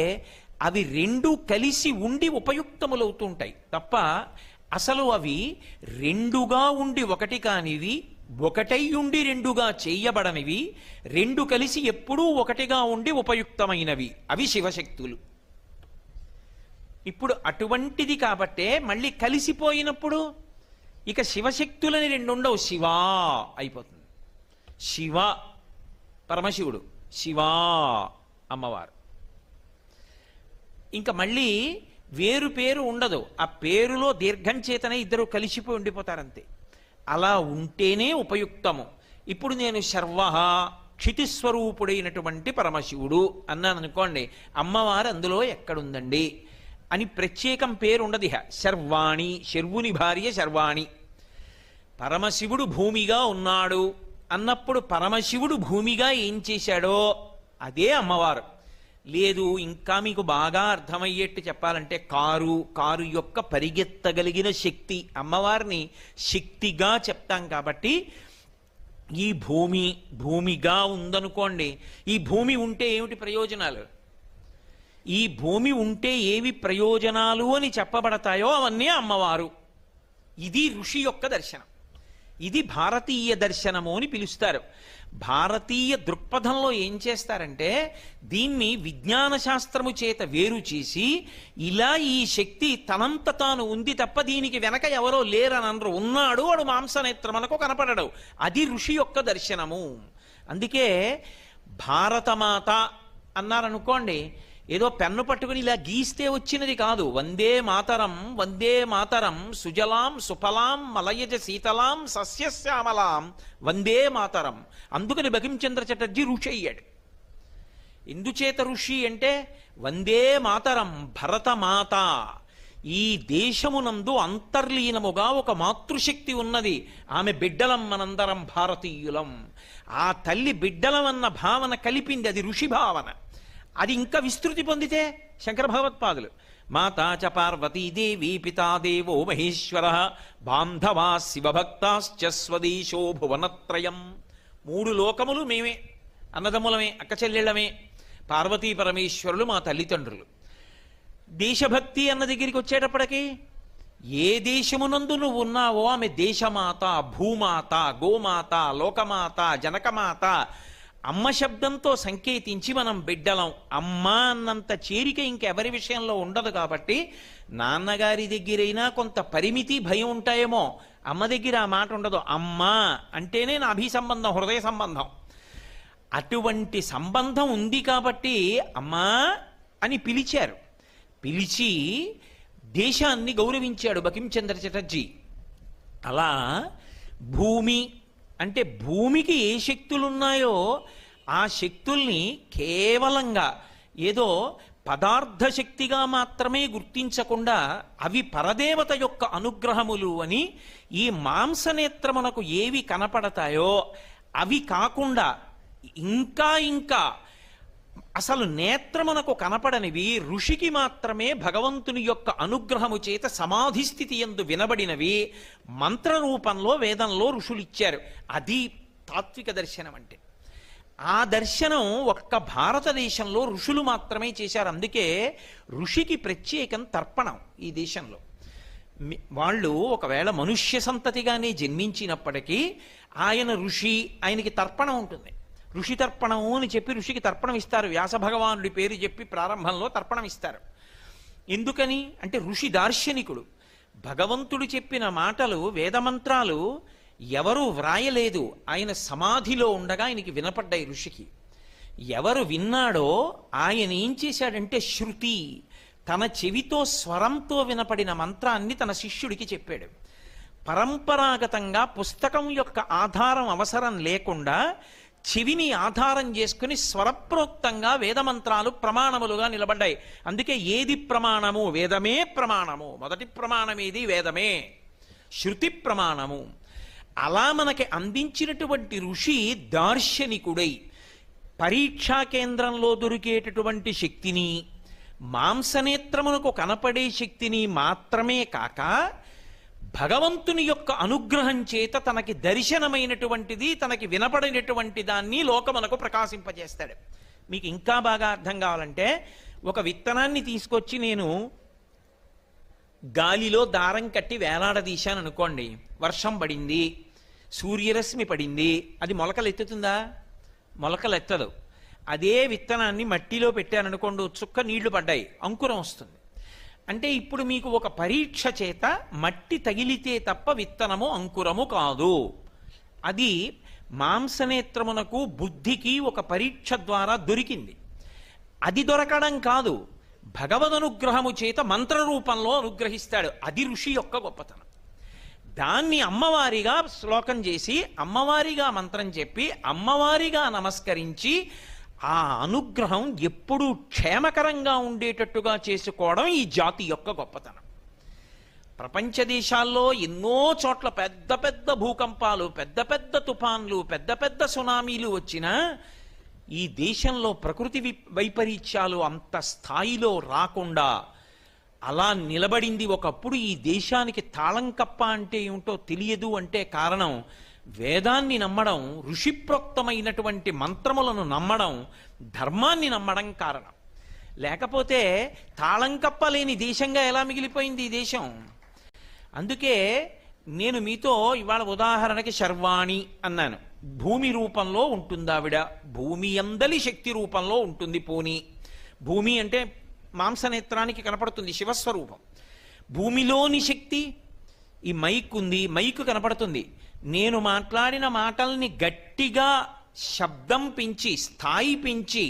అవి రెండూ కలిసి ఉండి ఉపయుక్తములవుతూ ఉంటాయి తప్ప, అసలు అవి రెండుగా ఉండి ఒకటి కానివి, ఒకటై ఉండి రెండుగా చేయబడనివి, రెండు కలిసి ఎప్పుడూ ఒకటిగా ఉండి ఉపయుక్తమైనవి, అవి శివశక్తులు. ఇప్పుడు అటువంటిది కాబట్టే మళ్ళీ కలిసిపోయినప్పుడు ఇక శివశక్తులని రెండు ఉండవు, శివా అయిపోతుంది. శివ పరమశివుడు, శివా అమ్మవారు. ఇంకా మళ్ళీ వేరు పేరు ఉండదు. ఆ పేరులో దీర్ఘం చేతనే ఇద్దరు కలిసిపోయి ఉండిపోతారంతే. అలా ఉంటేనే ఉపయుక్తము. ఇప్పుడు నేను శర్వ క్షితిస్వరూపుడైనటువంటి పరమశివుడు అన్నాను అనుకోండి, అమ్మవారు అందులో ఎక్కడుందండి అని ప్రత్యేకం పేరు ఉండదు. శర్వాణి, శర్వుని భార్య శర్వాణి. పరమశివుడు భూమిగా ఉన్నాడు అన్నప్పుడు పరమశివుడు భూమిగా ఏం చేశాడో అదే అమ్మవారు. లేదు, ఇంకా మీకు బాగా అర్థమయ్యేట్టు చెప్పాలంటే, కారు యొక్క పరిగెత్తగలిగిన శక్తి, అమ్మవారిని శక్తిగా చెప్తాం కాబట్టి, ఈ భూమిగా ఉందనుకోండి, ఈ భూమి ఉంటే ఏమిటి ప్రయోజనాలు, ఈ భూమి ఉంటే ఏవి ప్రయోజనాలు అని చెప్పబడతాయో అవన్నీ అమ్మవారు. ఇది ఋషి యొక్క దర్శనం. ఇది భారతీయ దర్శనము అని పిలుస్తారు. భారతీయ దృక్పథంలో ఏం చేస్తారంటే, దీన్ని విజ్ఞాన శాస్త్రము చేత వేరు చేసి, ఇలా ఈ శక్తి తనంత తాను ఉంది తప్ప దీనికి వెనక ఎవరో లేరని అనరు. ఉన్నాడు, వాడు మాంసనేత్రమునకు కనపడడు. అది ఋషి యొక్క దర్శనము. అందుకే భారతమాత అన్నారనుకోండి, ఏదో పెన్ను పట్టుకుని ఇలా గీస్తే వచ్చినది కాదు. వందే మాతరం సుజలాం సుఫలాం మలయజ శీతలాం సస్యశ్యామలాం వందే మాతరం. అందుకని బకించంద్ర చటర్జీ ఋషి అయ్యాడు. ఎందుచేత ఋషి అంటే, వందే మాతరం భరతమాత. ఈ దేశమునందు అంతర్లీనముగా ఒక మాతృశక్తి ఉన్నది. ఆమె బిడ్డలం, మనందరం భారతీయులం. ఆ తల్లి బిడ్డలం అన్న భావన కలిపింది, అది ఋషి భావన. అది ఇంకా విస్తృతి పొందితే శంకర భగవత్పాదులు, మాతా చ పార్వతీదేవి పితాదేవో మహేశ్వర బాంధవా శివభక్తాశ్చ స్వదేశో భువనత్రయం. 3 లోకములు మేమే, అన్నదమ్ములమే, అక్క చెల్లెళ్ళమే. పార్వతీ పరమేశ్వరులు మా తల్లిదండ్రులు. దేశభక్తి అన్న దగ్గరికి వచ్చేటప్పటికి ఏ దేశమునందు నువ్వు ఉన్నావో ఆమె దేశమాత, భూమాత, గోమాత, లోకమాత, జనకమాత. అమ్మ శబ్దంతో సంకేతించి మనం బిడ్డలం. అమ్మ అన్నంత చేరిక ఇంకెవరి విషయంలో ఉండదు. కాబట్టి నాన్నగారి దగ్గరైనా కొంత పరిమితి, భయం ఉంటాయేమో, అమ్మ దగ్గర ఆ మాట ఉండదు. అమ్మ అంటేనే నా సంబంధం, హృదయ సంబంధం. అటువంటి సంబంధం ఉంది కాబట్టి అమ్మా అని పిలిచారు. పిలిచి దేశాన్ని గౌరవించాడు బంకించంద్ర చటర్జీ. అలా భూమి అంటే భూమికి ఏ శక్తులున్నాయో ఆ శక్తుల్ని కేవలంగా ఏదో పదార్థ శక్తిగా మాత్రమే గుర్తించకుండా అవి పరదేవత యొక్క అనుగ్రహములు అని, ఈ మాంసనేత్రమునకు ఏవి కనపడతాయో అవి కాకుండా ఇంకా ఇంకా అసలు నేత్రమునకు కనపడనివి, ఋషికి మాత్రమే భగవంతుని యొక్క అనుగ్రహము చేత సమాధి స్థితి యందు వినబడినవి మంత్ర రూపంలో వేదంలో ఋషులు ఇచ్చారు. అది తాత్విక దర్శనం అంటే. ఆ దర్శనం ఒక్క భారతదేశంలో ఋషులు మాత్రమే చేశారు. అందుకే ఋషికి ప్రత్యేకం తర్పణం ఈ దేశంలో. వాళ్ళు ఒకవేళ మనుష్య సంతతిగానే జన్మించినప్పటికీ ఆయన ఋషి, ఆయనకి తర్పణం ఉంటుంది. ఋషి తర్పణము అని చెప్పి ఋషికి తర్పణం ఇస్తారు. వ్యాస భగవానుడి పేరు చెప్పి ప్రారంభంలో తర్పణం ఇస్తారు. ఎందుకని అంటే ఋషి దార్శనికుడు. భగవంతుడు చెప్పిన మాటలు, వేదమంత్రాలు ఎవరూ వ్రాయలేదు, ఆయన సమాధిలో ఉండగా ఆయనకి వినపడ్డాయి ఋషికి. ఎవరు విన్నాడో ఆయన ఏం చేశాడంటే శృతి, తన చెవితో స్వరంతో వినపడిన మంత్రాన్ని తన శిష్యుడికి చెప్పాడు. పరంపరాగతంగా పుస్తకం యొక్క ఆధారం అవసరం లేకుండా చెవిని ఆధారం చేసుకుని స్వరప్రోక్తంగా వేదమంత్రాలు ప్రమాణములుగా నిలబడ్డాయి. అందుకే ఏది ప్రమాణము? వేదమే ప్రమాణము. మొదటి ప్రమాణం ఏది? వేదమే, శృతి ప్రమాణము. అలా మనకి అందించినటువంటి ఋషి దార్శనికుడై పరీక్షా కేంద్రంలో దొరికేటటువంటి శక్తిని, మాంసనేత్రమునకు కనపడే శక్తిని మాత్రమే కాక భగవంతుని యొక్క అనుగ్రహం చేత తనకి దర్శనమైనటువంటిది, తనకి వినపడినటువంటి దాన్ని లోకమునకు ప్రకాశింపజేస్తాడు. మీకు ఇంకా బాగా అర్థం కావాలంటే, ఒక విత్తనాన్ని తీసుకొచ్చి నేను గాలిలో దారం కట్టి వేలాడదీశాను అనుకోండి, వర్షం పడింది, సూర్యరశ్మి పడింది, అది మొలకలెత్తుతుందా? మొలకలెత్తదు. అదే విత్తనాన్ని మట్టిలో పెట్టాననుకోండి, చుక్క నీళ్లు పడ్డాయి, అంకురం వస్తుంది. అంటే ఇప్పుడు మీకు ఒక పరీక్ష చేత మట్టి తగిలితే తప్ప విత్తనము అంకురము కాదు. అది మాంసనేత్రమునకు, బుద్ధికి ఒక పరీక్ష ద్వారా దొరికింది. అది దొరకడం కాదు, భగవదనుగ్రహము చేత మంత్ర రూపంలో అనుగ్రహిస్తాడు. అది ఋషి యొక్క గొప్పతనం. దాన్ని అమ్మవారిగా శ్లోకం చేసి, అమ్మవారిగా మంత్రం చెప్పి, అమ్మవారిగా నమస్కరించి ఆ అనుగ్రహం ఎప్పుడూ క్షేమకరంగా ఉండేటట్టుగా చేసుకోవడం ఈ జాతి యొక్క గొప్పతనం. ప్రపంచ దేశాల్లో ఎన్నో చోట్ల పెద్ద పెద్ద భూకంపాలు, పెద్ద పెద్ద తుఫాన్లు, పెద్ద పెద్ద సునామీలు వచ్చినా ఈ దేశంలో ప్రకృతి వైపరీత్యాలు అంత స్థాయిలో రాకుండా అలా నిలబడింది. ఒకప్పుడు ఈ దేశానికి తాళం కప్ప అంటే ఏమిటో తెలియదు అంటే కారణం వేదాన్ని నమ్మడం, ఋషిప్రోక్తమైనటువంటి మంత్రములను నమ్మడం, ధర్మాన్ని నమ్మడం కారణం. లేకపోతే తాళం కప్పలేని దేశంగా ఎలా మిగిలిపోయింది ఈ దేశం? అందుకే నేను మీతో ఇవాళ ఉదాహరణకి శర్వాణి అన్నాను. భూమి రూపంలో ఉంటుంది ఆవిడ, భూమి అందలి శక్తి రూపంలో ఉంటుంది. పోని భూమి అంటే మాంసనేత్రానికి కనపడుతుంది, శివస్వరూపం. భూమిలోని శక్తి ఈ మైక్ ఉంది, మైక్ కనపడుతుంది. నేను మాట్లాడిన మాటల్ని గట్టిగా శబ్దం పెంచి, స్థాయి పెంచి,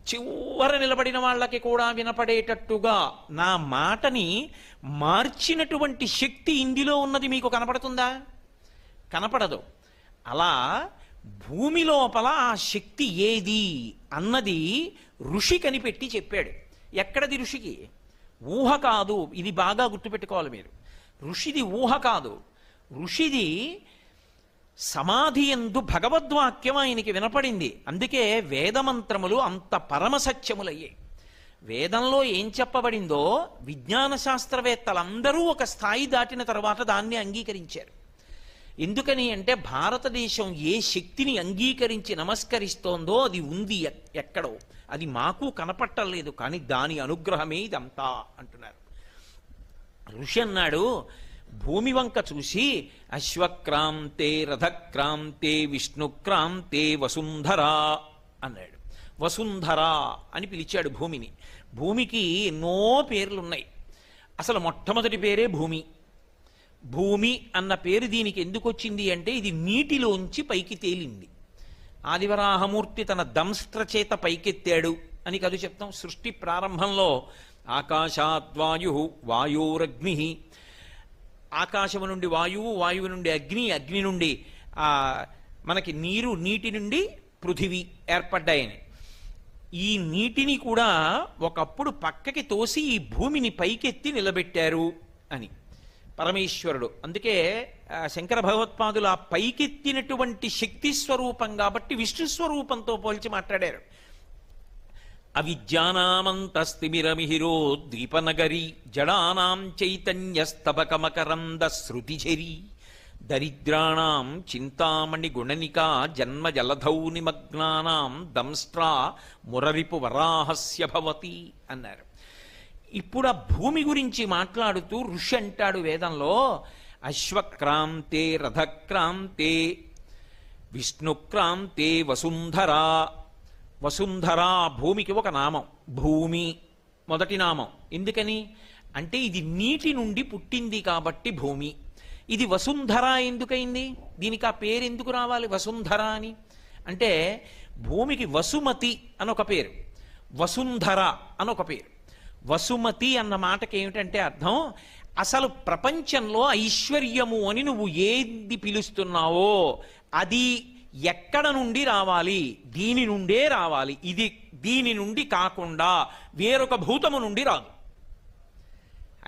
చివర నిలబడిన వాళ్ళకి కూడా వినపడేటట్టుగా నా మాటని మార్చినటువంటి శక్తి ఇందులో ఉన్నది మీకు కనపడుతుందా? కనపడదు. అలా భూమి లోపల ఆ శక్తి ఏది అన్నది ఋషి కనిపెట్టి చెప్పాడు. ఎక్కడది ఋషికి? ఊహ కాదు. ఇది బాగా గుర్తుపెట్టుకోవాలి మీరు. ఋషిది ఊహ కాదు. ఋషిది సమాధి యందు భగవద్వాక్యం ఆయనకి వినపడింది. అందుకే వేదమంత్రములు అంత పరమసత్యములయ్యాయి. వేదంలో ఏం చెప్పబడిందో విజ్ఞాన శాస్త్రవేత్తలందరూ ఒక స్థాయి దాటిన తర్వాత దాన్ని అంగీకరించారు. ఎందుకని అంటే భారతదేశం ఏ శక్తిని అంగీకరించి నమస్కరిస్తోందో అది ఉంది ఎక్కడో, అది మాకు కనపట్టలేదు, కానీ దాని అనుగ్రహమే ఇదంతా అంటున్నారు. ఋషి అన్నాడు, భూమి వంక చూసి అశ్వక్రాంతే రథక్రాంతే విష్ణుక్రాంతే వసుంధరా అన్నాడు. వసుంధర అని పిలిచాడు భూమిని. భూమికి ఎన్నో పేర్లున్నాయి. అసలు మొట్టమొదటి పేరే భూమి. భూమి అన్న పేరు దీనికి ఎందుకు వచ్చింది అంటే ఇది నీటిలోంచి పైకి తేలింది. ఆదివరాహమూర్తి తన దంస్ట్ర చేత పైకెత్తాడు అని కదు చెప్తాం. సృష్టి ప్రారంభంలో ఆకాశాద్వాయు వాయోరగ్ని, ఆకాశము నుండి వాయువు, వాయువు నుండి అగ్ని, అగ్ని నుండి మనకి నీరు, నీటి నుండి పృథివీ ఏర్పడ్డాయని. ఈ నీటిని కూడా ఒకప్పుడు పక్కకి తోసి ఈ భూమిని పైకెత్తి నిలబెట్టారు అని పరమేశ్వరుడు. అందుకే శంకర భగవత్పాదులు ఆ పైకెత్తినటువంటి శక్తి స్వరూపం కాబట్టి విష్ణు స్వరూపంతో పోల్చి మాట్లాడారు. అవిద్యానామంతస్తిమిరమిహిరో ద్వీపనగరి జడానాం చైతన్యస్తబకమకరంద శృతిఝరి దరిద్రాణం చింతామణి గుణనికా జన్మ జలధౌ నిమగ్నానాం దంస్ట్రా మురరిపు వరాహస్య భవతి అన్నారు. ఇప్పుడు ఆ భూమి గురించి మాట్లాడుతూ ఋషి అంటాడు వేదంలో, అశ్వక్రాంతే రథక్రాంతే విష్ణుక్రాంతే వసుంధరా. వసుంధరా భూమికి ఒక నామం. భూమి మొదటి నామం. ఎందుకని అంటే ఇది నీటి నుండి పుట్టింది కాబట్టి భూమి. ఇది వసుంధర ఎందుకైంది? దీనికి ఆ పేరు ఎందుకు రావాలి వసుంధర అని? అంటే భూమికి వసుమతి అనొక పేరు, వసుంధర అనొక పేరు. వసుమతి అన్న మాటకి ఏమిటంటే అర్థం, అసలు ప్రపంచంలో ఐశ్వర్యము అని నువ్వు ఏది పిలుస్తున్నావో అది ఎక్కడ నుండి రావాలి? దీని నుండే రావాలి. ఇది దీని నుండి కాకుండా వేరొక భూతము నుండి రాదు.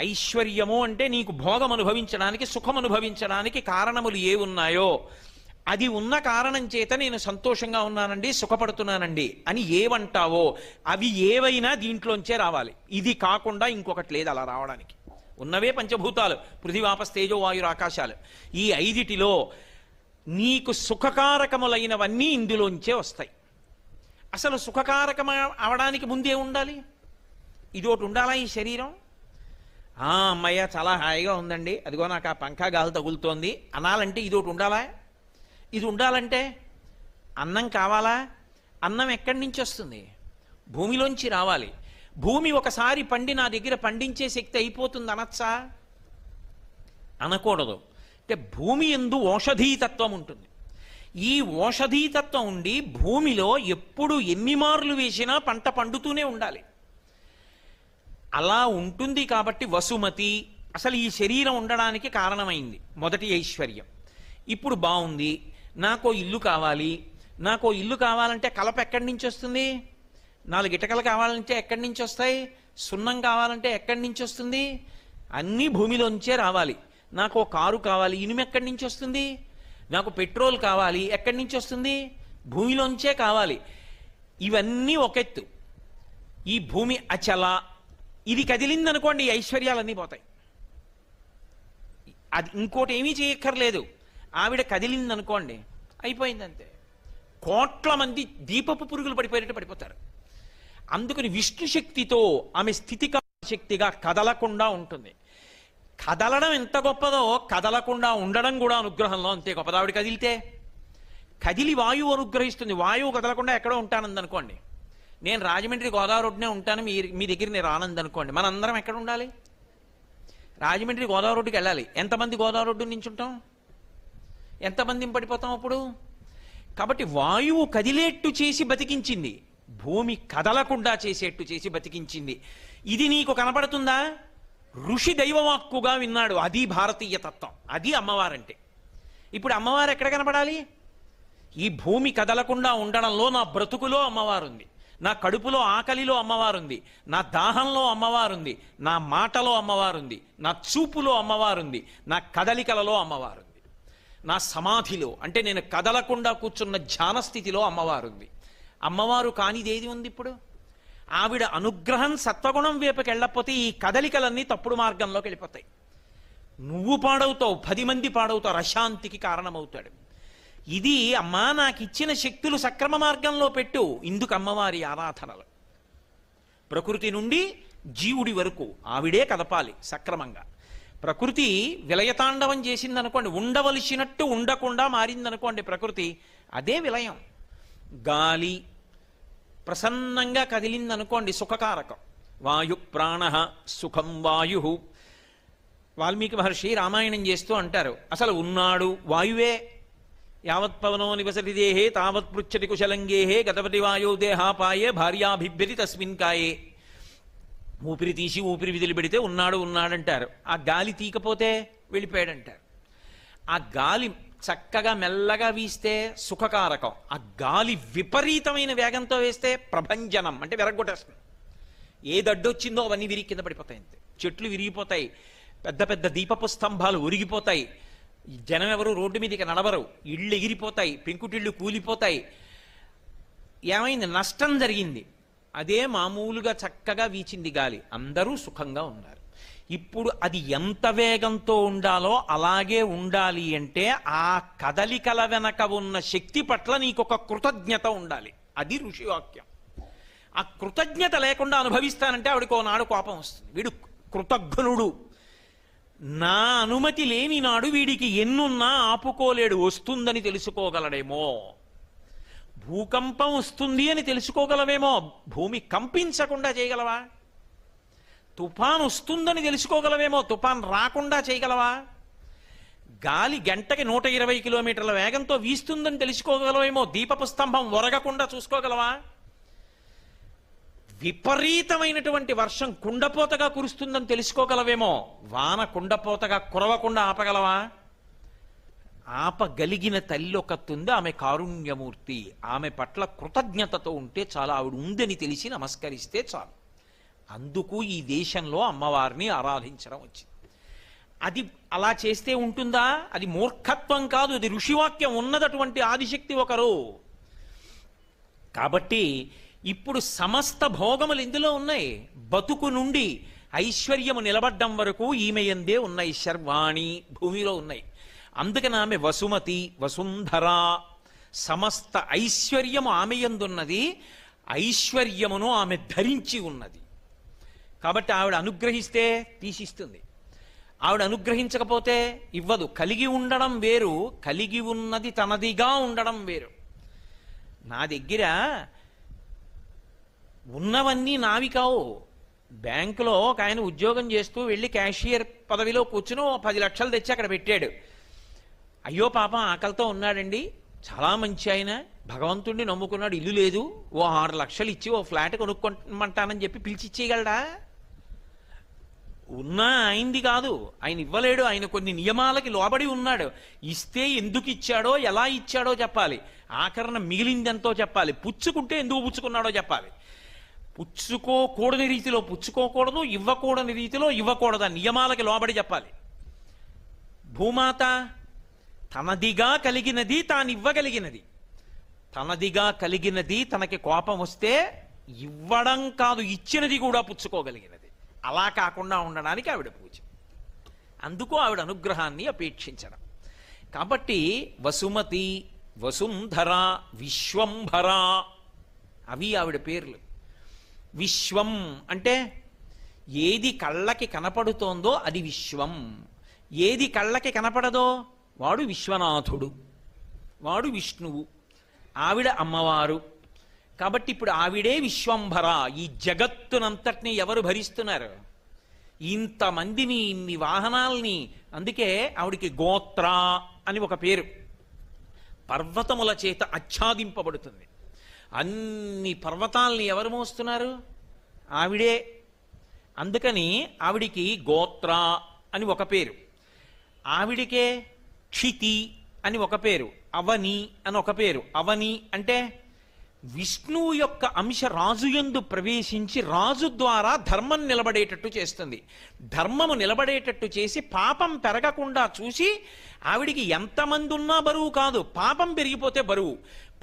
ఐశ్వర్యము అంటే నీకు భోగం అనుభవించడానికి, సుఖం అనుభవించడానికి కారణములు ఏ ఉన్నాయో అది ఉన్న కారణం చేత నేను సంతోషంగా ఉన్నానండి, సుఖపడుతున్నానండి అని ఏవంటావో అవి ఏవైనా దీంట్లోంచే రావాలి. ఇది కాకుండా ఇంకొకటి లేదు అలా రావడానికి. ఉన్నవే పంచభూతాలు, పృథివాపస్ తేజో వాయురు ఆకాశాలు. ఈ ఐదిటిలో నీకు సుఖకారకములైనవన్నీ ఇందులోంచే వస్తాయి. అసలు సుఖకారకం అవడానికి ముందే ఉండాలి. ఇదోటి ఉండాలా ఈ శరీరం? అమ్మయ్య చాలా హాయిగా ఉందండి, అదిగో నాకు ఆ పంఖా గాలి తగులుతోంది అనాలంటే ఇదోటి ఉండాలా? ఇది ఉండాలంటే అన్నం కావాలా? అన్నం ఎక్కడి నుంచి వస్తుంది? భూమిలోంచి రావాలి. భూమి ఒకసారి పండి నా దగ్గర పండించే శక్తి అయిపోతుంది అనొచ్చా? అనకూడదు. అంటే భూమి యందు ఓషధీతత్వం ఉంటుంది. ఈ ఓషధీతత్వం ఉండి భూమిలో ఎప్పుడు ఎన్ని మార్లు వేసినా పంట పండుతూనే ఉండాలి. అలా ఉంటుంది కాబట్టి వసుమతి అసలు ఈ శరీరం ఉండడానికి కారణమైంది. మొదటి ఐశ్వర్యం. ఇప్పుడు బాగుంది, నాకో ఇల్లు కావాలి. నాకో ఇల్లు కావాలంటే కలప ఎక్కడి నుంచి వస్తుంది? 4 ఇటకలు కావాలంటే ఎక్కడి నుంచి వస్తాయి? సున్నం కావాలంటే ఎక్కడి నుంచి వస్తుంది? అన్నీ భూమిలోంచే రావాలి. నాకు కారు కావాలి, ఇనుము ఎక్కడి నుంచి వస్తుంది? నాకు పెట్రోల్ కావాలి, ఎక్కడి నుంచి వస్తుంది? భూమిలోంచే కావాలి. ఇవన్నీ ఒకెత్తు. ఈ భూమి అచల, ఇది కదిలిందనుకోండి ఐశ్వర్యాలన్నీ పోతాయి. అది ఇంకోటి ఏమీ చేయక్కర్లేదు. ఆవిడ కదిలిందనుకోండి అయిపోయిందంతే. కోట్ల మంది దీపపు పురుగులు పడిపోయినట్టు పడిపోతారు. అందుకని విష్ణు శక్తితో ఆమె స్థితికా శక్తిగా కదలకుండా ఉంటుంది. కదలడం ఎంత గొప్పదో కదలకుండా ఉండడం కూడా అనుగ్రహంలో అంతే గొప్పది. ఆవిడ కదిలితే కదిలి వాయువు అనుగ్రహిస్తుంది. వాయువు కదలకుండా ఎక్కడో ఉంటానందనుకోండి, నేను రాజమండ్రి గోదావరి రోడ్డునే ఉంటాను, మీ దగ్గర నేను రానందనుకోండి, మనందరం ఎక్కడ ఉండాలి? రాజమండ్రి గోదావరి రోడ్డుకి వెళ్ళాలి. ఎంతమంది గోదావరి రోడ్డు నుంచి ఉంటాం? ఎంతమంది పడిపోతాం అప్పుడు? కాబట్టి వాయువు కదిలేట్టు చేసి బతికించింది, భూమి కదలకుండా చేసేట్టు చేసి బతికించింది. ఇది నీకు కనపడుతుందా? ఋషి దైవవాక్కుగా విన్నాడు. అది భారతీయ తత్వం, అది అమ్మవారంటే. ఇప్పుడు అమ్మవారు ఎక్కడ కనపడాలి? ఈ భూమి కదలకుండా ఉండడంలో నా బ్రతుకులో అమ్మవారుంది, నా కడుపులో ఆకలిలో అమ్మవారుంది, నా దాహంలో అమ్మవారుంది, నా మాటలో అమ్మవారుంది, నా చూపులో అమ్మవారుంది, నా కదలికలలో అమ్మవారుంది, నా సమాధిలో అంటే నేను కదలకుండా కూర్చున్న ధ్యాన స్థితిలో అమ్మవారుంది. అమ్మవారు కానిదేది ఉంది ఇప్పుడు? ఆవిడ అనుగ్రహం సత్వగుణం వైపుకి వెళ్ళకపోతే ఈ కదలికలన్నీ తప్పుడు మార్గంలోకి వెళ్ళిపోతాయి. నువ్వు పాడవుతావు, 10 మంది పాడవుతారు, అశాంతికి కారణమవుతాడు. ఇది అమ్మా నాకు ఇచ్చిన శక్తులు సక్రమ మార్గంలో పెట్టు. ఇందుకు అమ్మవారి ఆరాధనలు. ప్రకృతి నుండి జీవుడి వరకు ఆవిడే కదపాలి సక్రమంగా. ప్రకృతి విలయతాండవం చేసిందనుకోండి, ఉండవలసినట్టు ఉండకుండా మారిందనుకోండి ప్రకృతి, అదే విలయం. గాలి ప్రసన్నంగా కదిలిందనుకోండి, సుఖకారకం. వాయు ప్రాణ సుఖం వాయు. వాల్మీకి మహర్షి రామాయణం చేస్తూ అంటారు, అసలు ఉన్నాడు వాయువే. యావత్ పవనో నివసతి దేహే తావత్ పృచ్చతి కుశలంగేహే గతపతి వాయో దేహాపాయే భార్యాభిభ్యతి తస్మిన్ కాయే. ఊపిరి తీసి ఊపిరి విదిలి పెడితే ఉన్నాడు ఉన్నాడంటారు. ఆ గాలి తీకపోతే వెళ్ళిపోయాడంటారు. ఆ గాలి చక్కగా మెల్లగా వీస్తే సుఖకారకం. ఆ గాలి విపరీతమైన వేగంతో వేస్తే ప్రభంజనం, అంటే విరగ్గొట్టేస్తుంది. ఏదడ్డొచ్చిందో అవన్నీ విరిగి కింద పడిపోతాయి. అంతే, చెట్లు విరిగిపోతాయి, పెద్ద పెద్ద దీపపు స్తంభాలు ఉరిగిపోతాయి, జనం ఎవరు రోడ్డు మీదకి నడవరు, ఇళ్ళు ఎగిరిపోతాయి, పెంకుటిళ్ళు కూలిపోతాయి. ఏమైంది? నష్టం జరిగింది. అదే మామూలుగా చక్కగా వీచింది గాలి, అందరూ సుఖంగా ఉన్నారు. ఇప్పుడు అది ఎంత వేగంతో ఉండాలో అలాగే ఉండాలి అంటే ఆ కదలికల వెనక ఉన్న శక్తి పట్ల నీకొక కృతజ్ఞత ఉండాలి. అది ఋషివాక్యం. ఆ కృతజ్ఞత లేకుండా అనుభవిస్తానంటే ఆవిడకి ఓనాడు కోపం వస్తుంది. వీడు కృతజ్ఞుడు, నా అనుమతి లేని నాడు వీడికి ఎన్నున్నా ఆపుకోలేడు, వస్తుందని తెలుసుకోగలడేమో. భూకంపం వస్తుంది అని తెలుసుకోగలవేమో, భూమి కంపించకుండా చేయగలవా? తుఫాన్ వస్తుందని తెలుసుకోగలవేమో, తుఫాన్ రాకుండా చేయగలవా? గాలి గంటకి 120 కిలోమీటర్ల వేగంతో వీస్తుందని తెలుసుకోగలవేమో, దీపపు స్తంభం ఒరగకుండా చూసుకోగలవా? విపరీతమైనటువంటి వర్షం కుండపోతగా కురుస్తుందని తెలుసుకోగలవేమో, వాన కుండపోతగా కురవకుండా ఆపగలవా? ఆపగలిగిన తల్లి ఒకతుంది, ఆమె కారుణ్యమూర్తి. ఆమె పట్ల కృతజ్ఞతతో ఉంటే చాలా, ఆవిడ ఉందని తెలిసి నమస్కరిస్తే చాలు. అందుకు ఈ దేశంలో అమ్మవారిని ఆరాధించడం వచ్చింది. అది అలా చేస్తే ఉంటుందా? అది మూర్ఖత్వం కాదు, అది ఋషివాక్యం. ఉన్నదటువంటి ఆదిశక్తి ఒకరు. కాబట్టి ఇప్పుడు సమస్త భోగములు ఇందులో ఉన్నాయి. బతుకు నుండి ఐశ్వర్యము నిలబడ్డం వరకు ఈమె యందే ఉన్నాయి. శర్వాణి భూమిలో ఉన్నాయి. అందుకని ఆమె వసుమతి, వసుంధర. సమస్త ఐశ్వర్యము ఆమె యందున్నది, ఐశ్వర్యమును ఆమె ధరించి ఉన్నది. కాబట్టి ఆవిడ అనుగ్రహిస్తే తీసిస్తుంది, ఆవిడ అనుగ్రహించకపోతే ఇవ్వదు. కలిగి ఉండడం వేరు, కలిగి ఉన్నది తనదిగా ఉండడం వేరు. నా దగ్గర ఉన్నవన్నీ నావి కావు. బ్యాంకులో ఒక ఆయన ఉద్యోగం చేస్తూ వెళ్ళి క్యాషియర్ పదవిలో కూర్చుని 10 లక్షలు తెచ్చి అక్కడ పెట్టాడు. అయ్యో పాపం ఆకలితో ఉన్నాడండి, చాలా మంచి ఆయన, భగవంతుడిని నమ్ముకున్నాడు, ఇల్లు లేదు, ఓ 6 లక్షలు ఇచ్చి ఓ ఫ్లాట్ కొనుక్కోమంటానని చెప్పి పిలిచి ఇచ్చేయగలడా? ఉన్నా ఆయనది కాదు, ఆయన ఇవ్వలేడు. ఆయన కొన్ని నియమాలకి లోబడి ఉన్నాడు. ఇస్తే ఎందుకు ఇచ్చాడో, ఎలా ఇచ్చాడో చెప్పాలి. ఆఖరణ మిగిలిందెంతో చెప్పాలి. పుచ్చుకుంటే ఎందుకు పుచ్చుకున్నాడో చెప్పాలి. పుచ్చుకోకూడని రీతిలో పుచ్చుకోకూడదు, ఇవ్వకూడని రీతిలో ఇవ్వకూడదు. నియమాలకి లోబడి చెప్పాలి. భూమాత తనదిగా కలిగినది తాను ఇవ్వగలిగినది. తనదిగా కలిగినది తనకి కోపం వస్తే ఇవ్వడం కాదు, ఇచ్చినది కూడా పుచ్చుకోగలిగినది. అలా కాకుండా ఉండడానికి ఆవిడ పూజ. అందుకు ఆవిడ అనుగ్రహాన్ని అపేక్షించడం. కాబట్టి వసుమతి, వసుంధర, విశ్వంభర, అవి ఆవిడ పేర్లు. విశ్వం అంటే ఏది కళ్ళకి కనపడుతోందో అది విశ్వం. ఏది కళ్ళకి కనపడదో వాడు విశ్వనాథుడు, వాడు విష్ణువు, ఆవిడ అమ్మవారు. కాబట్టి ఇప్పుడు ఆవిడే విశ్వంభర. ఈ జగత్తునంతటినీ ఎవరు భరిస్తున్నారు? ఇంతమందిని, ఇన్ని వాహనాల్ని. అందుకే ఆవిడికి గోత్ర అని ఒక పేరు. పర్వతముల చేత ఆచ్ఛాదింపబడుతుంది. అన్ని పర్వతాల్ని ఎవరు మోస్తున్నారు? ఆవిడే. అందుకని ఆవిడికి గోత్ర అని ఒక పేరు. ఆవిడికే క్షితి అని ఒక పేరు, అవని అని ఒక పేరు. అవని అంటే విష్ణువు యొక్క అంశ రాజుయందు ప్రవేశించి రాజు ద్వారా ధర్మం నిలబడేటట్టు చేస్తుంది. ధర్మము నిలబడేటట్టు చేసి పాపం పెరగకుండా చూసి, ఆవిడికి ఎంతమంది ఉన్నా బరువు కాదు, పాపం పెరిగిపోతే బరువు.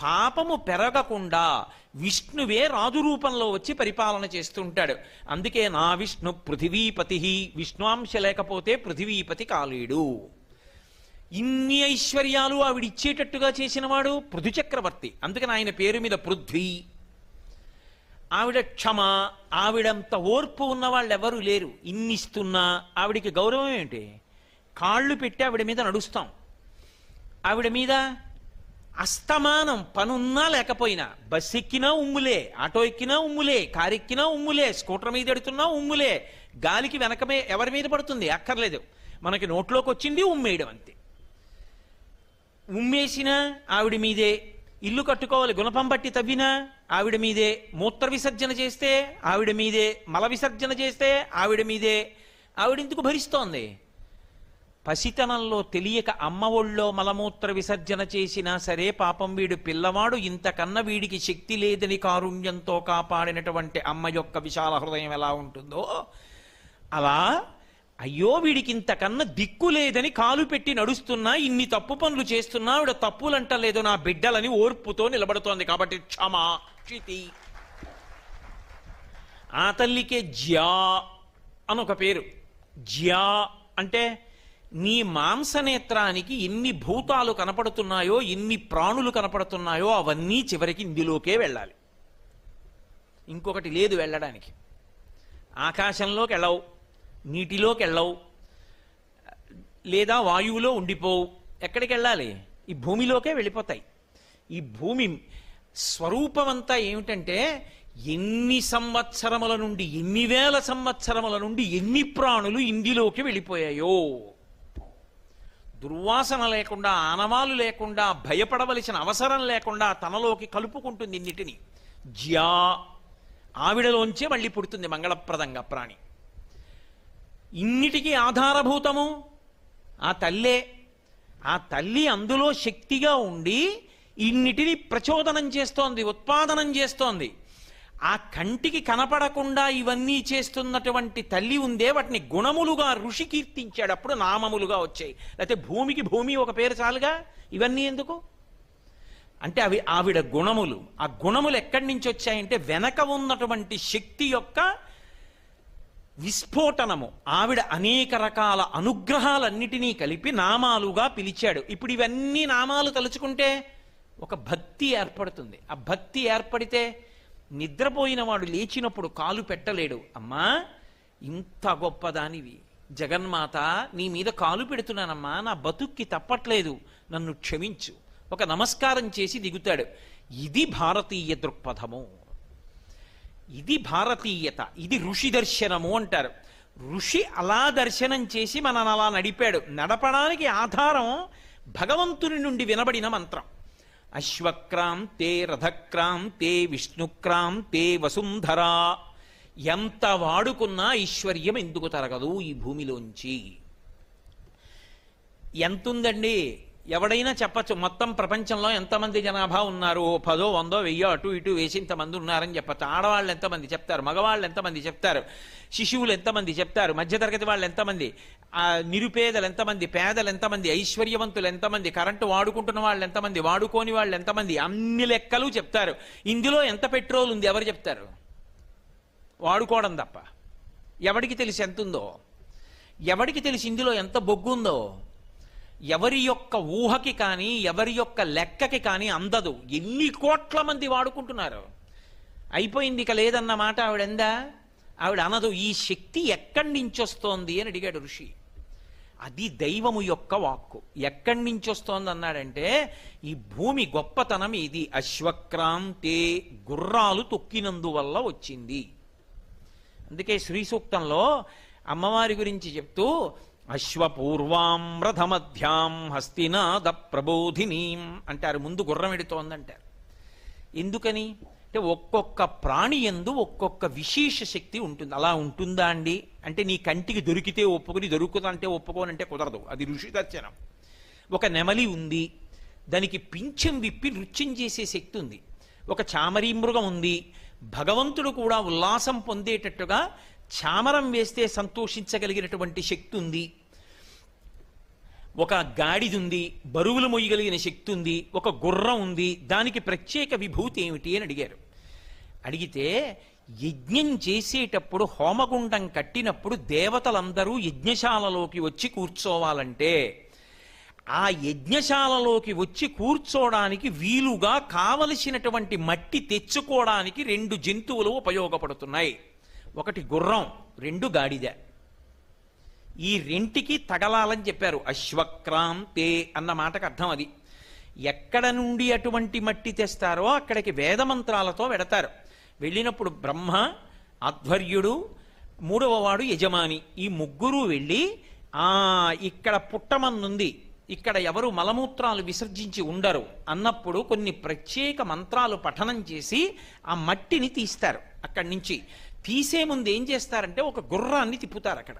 పాపము పెరగకుండా విష్ణువే రాజు రూపంలో వచ్చి పరిపాలన చేస్తుంటాడు. అందుకే నా విష్ణు పృథివీపతి, విష్ణువాంశ లేకపోతే పృథివీపతి కాలేడు. ఇన్ని ఐశ్వర్యాలు ఆవిడిచ్చేటట్టుగా చేసినవాడు పృథు చక్రవర్తి. అందుకని ఆయన పేరు మీద పృథ్వీ. ఆవిడ క్షమ, ఆవిడంత ఓర్పు ఉన్న వాళ్ళు ఎవరు లేరు. ఇన్నిస్తున్నా ఆవిడికి గౌరవం ఏంటి? కాళ్ళు పెట్టి ఆవిడ మీద నడుస్తాం. ఆవిడ మీద అస్తమానం పనున్నా లేకపోయినా, బస్సు ఎక్కినా ఉమ్ములే, ఆటో ఎక్కినా ఉమ్ములే, కారు ఎక్కినా ఉమ్ములే, స్కూటర్ మీద ఎడుతున్నా ఉమ్ములే. గాలికి వెనకమే ఎవరి మీద పడుతుంది అక్కర్లేదు, మనకి నోట్లోకి వచ్చింది ఉమ్మేయడం అంతే. ఉమ్మేసినా ఆవిడ మీదే, ఇల్లు కట్టుకోవాలి గుణపం బట్టి తవ్వినా ఆవిడ మీదే, మూత్ర విసర్జన చేస్తే ఆవిడ మీదే, మల విసర్జన చేస్తే ఆవిడ మీదే. ఆవిడెందుకు భరిస్తోంది? పసితనంలో తెలియక అమ్మ ఒళ్ళో మలమూత్ర విసర్జన చేసినా సరే పాపం వీడు పిల్లవాడు, ఇంతకన్నా వీడికి శక్తి లేదని కారుణ్యంతో కాపాడినటువంటి అమ్మ యొక్క విశాల హృదయం ఎలా ఉంటుందో అలా, అయ్యో వీడికి ఇంతకన్నా దిక్కు లేదని కాలు పెట్టి నడుస్తున్నా, ఇన్ని తప్పు పనులు చేస్తున్నా ఆవిడ తప్పులంటలేదు నా బిడ్డలని ఓర్పుతో నిలబడుతోంది. కాబట్టి క్షమా క్షితి. ఆ తల్లికే జ్యా అనొక పేరు. జ్యా అంటే నీ మాంసనేత్రానికి ఎన్ని భూతాలు కనపడుతున్నాయో, ఎన్ని ప్రాణులు కనపడుతున్నాయో అవన్నీ చివరికి ఇందులోకే వెళ్ళాలి. ఇంకొకటి లేదు వెళ్ళడానికి. ఆకాశంలోకి వెళ్ళవు, నీటిలోకి వెళ్ళవు, లేదా వాయువులో ఉండిపోవు. ఎక్కడికి వెళ్ళాలి? ఈ భూమిలోకే వెళ్ళిపోతాయి. ఈ భూమి స్వరూపమంతా ఏమిటంటే, ఎన్ని సంవత్సరముల నుండి, ఎన్ని వేల సంవత్సరముల నుండి ఎన్ని ప్రాణులు ఇందులోకి వెళ్ళిపోయాయో. దుర్వాసన లేకుండా, ఆనవాలు లేకుండా, భయపడవలసిన అవసరం లేకుండా తనలోకి కలుపుకుంటుంది ఇన్నిటిని. జ్యా, ఆవిడలోంచే మళ్ళీ పుడుతుంది మంగళప్రదంగా ప్రాణి. ఇన్నిటికీ ఆధారభూతము ఆ తల్లే. ఆ తల్లి అందులో శక్తిగా ఉండి ఇన్నిటిని ప్రచోదనం చేస్తోంది, ఉత్పాదనం చేస్తోంది. ఆ కంటికి కనపడకుండా ఇవన్నీ చేస్తున్నటువంటి తల్లి ఉందే, వాటిని గుణములుగా ఋషి కీర్తించాడు. అప్పుడు నామములుగా వచ్చాయి. లేకపోతే భూమికి భూమి ఒక పేరు చాలుగా, ఇవన్నీ ఎందుకు అంటే అవి ఆవిడ గుణములు. ఆ గుణములు ఎక్కడి నుంచి వచ్చాయంటే వెనక ఉన్నటువంటి శక్తి యొక్క విస్ఫోటనము. ఆవిడ అనేక రకాల అనుగ్రహాలన్నిటినీ కలిపి నామాలుగా పిలిచాడు. ఇప్పుడు ఇవన్నీ నామాలు తలుచుకుంటే ఒక భక్తి ఏర్పడుతుంది. ఆ భక్తి ఏర్పడితే నిద్రపోయిన వాడు లేచినప్పుడు కాలు పెట్టలేడు. అమ్మా ఇంత గొప్పదానివి జగన్మాత, నీ మీద కాలు పెడుతున్నానమ్మా, నా బతుక్కి తప్పట్లేదు, నన్ను క్షమించు, ఒక నమస్కారం చేసి దిగుతాడు. ఇది భారతీయ దృక్పథము, ఇది భారతీయత, ఇది ఋషి దర్శనము అంటారు. ఋషి అలా దర్శనం చేసి మనల్ని అలా నడిపాడు. నడపడానికి ఆధారం భగవంతుని నుండి వినబడిన మంత్రం. అశ్వక్రాంతే రథక్రాంతే విష్ణుక్రాంతే వసుంధరా. ఎంత వాడుకున్నా ఐశ్వర్యం ఎందుకు తరగదు ఈ భూమిలోంచి? ఎంతుందండి? ఎవడైనా చెప్పచ్చు మొత్తం ప్రపంచంలో ఎంతమంది జనాభా ఉన్నారు, 10, 100, 1000 అటు ఇటు వేసి ఇంతమంది ఉన్నారని చెప్పచ్చు. ఆడవాళ్ళు ఎంతమంది చెప్తారు, మగవాళ్ళు ఎంతమంది చెప్తారు, శిశువులు ఎంతమంది చెప్తారు, మధ్యతరగతి వాళ్ళు ఎంతమంది, నిరుపేదలు ఎంతమంది, పేదలు ఎంతమంది, ఐశ్వర్యవంతులు ఎంతమంది, కరెంటు వాడుకుంటున్న వాళ్ళు ఎంతమంది, వాడుకోని వాళ్ళు ఎంతమంది, అన్ని లెక్కలు చెప్తారు. ఇందులో ఎంత పెట్రోల్ ఉంది ఎవరు చెప్తారు? వాడుకోవడం తప్ప ఎవడికి తెలిసి ఎంత ఉందో? ఎవడికి తెలిసి ఇందులో ఎంత బొగ్గు ఉందో? ఎవరి యొక్క ఊహకి కానీ ఎవరి యొక్క లెక్కకి కానీ అందదు. ఎన్ని కోట్ల మంది వాడుకుంటున్నారు. అయిపోయింది ఇక లేదన్న మాట ఆవిడందా? ఆవిడ అనదు. ఈ శక్తి ఎక్కడి నుంచి వస్తోంది అని అడిగాడు ఋషి. అది దైవము యొక్క వాక్కు. ఎక్కడి నుంచి వస్తోంది అన్నాడంటే, ఈ భూమి గొప్పతనం ఇది. అశ్వక్రాంతే, గుర్రాలు తొక్కినందువల్ల వచ్చింది. అందుకే శ్రీ సూక్తంలో అమ్మవారి గురించి చెప్తూ అశ్వపూర్వాం రథమధ్యాం హస్తినాద ప్రబోధినీం అంటారు. ముందు గుర్రం ఎడుతోందంటారు. ఎందుకని అంటే ఒక్కొక్క ప్రాణి యందు ఒక్కొక్క విశేష శక్తి ఉంటుంది. అలా ఉంటుందా అండి అంటే, నీ కంటికి దొరికితే ఒప్పుకొని, దొరుకుతుంటే ఒప్పుకోనంటే కుదరదు. అది ఋషి దర్శనం. ఒక నెమలి ఉంది, దానికి పింఛం విప్పి నృత్యం చేసే శక్తి ఉంది. ఒక చామరీ మృగం ఉంది, భగవంతుడు కూడా ఉల్లాసం పొందేటట్టుగా చామరం వేస్తే సంతోషించగలిగినటువంటి శక్తి ఉంది. ఒక గాడిది ఉంది, బరువులు మొయ్యగలిగిన శక్తి ఉంది. ఒక గుర్రం ఉంది, దానికి ప్రత్యేక విభూతి ఏమిటి అని అడిగారు. అడిగితే యజ్ఞం చేసేటప్పుడు హోమగుండం కట్టినప్పుడు దేవతలందరూ యజ్ఞశాలలోకి వచ్చి కూర్చోవాలంటే ఆ యజ్ఞశాలలోకి వచ్చి కూర్చోడానికి వీలుగా కావలసినటువంటి మట్టి తెచ్చుకోవడానికి 2 జంతువులు ఉపయోగపడుతున్నాయి. ఒకటి గుర్రం, 2 గాడిద. ఈ రెంటికి తగలాలని చెప్పారు. అశ్వక్రాంతే అన్న మాటకు అర్థం అది. ఎక్కడ నుండి అటువంటి మట్టి తెస్తారో అక్కడికి వేదమంత్రాలతో వెడతారు. వెళ్ళినప్పుడు బ్రహ్మ, అధ్వర్యుడు, 3వ వాడు యజమాని, ఈ ముగ్గురు వెళ్ళి ఇక్కడ పుట్టమన్నుంది, ఇక్కడ ఎవరు మలమూత్రాలు విసర్జించి ఉండరు అన్నప్పుడు కొన్ని ప్రత్యేక మంత్రాలు పఠనం చేసి ఆ మట్టిని తీస్తారు. అక్కడి నుంచి తీసే ముందు ఏం చేస్తారంటే ఒక గుర్రాన్ని తిప్పుతారు. అక్కడ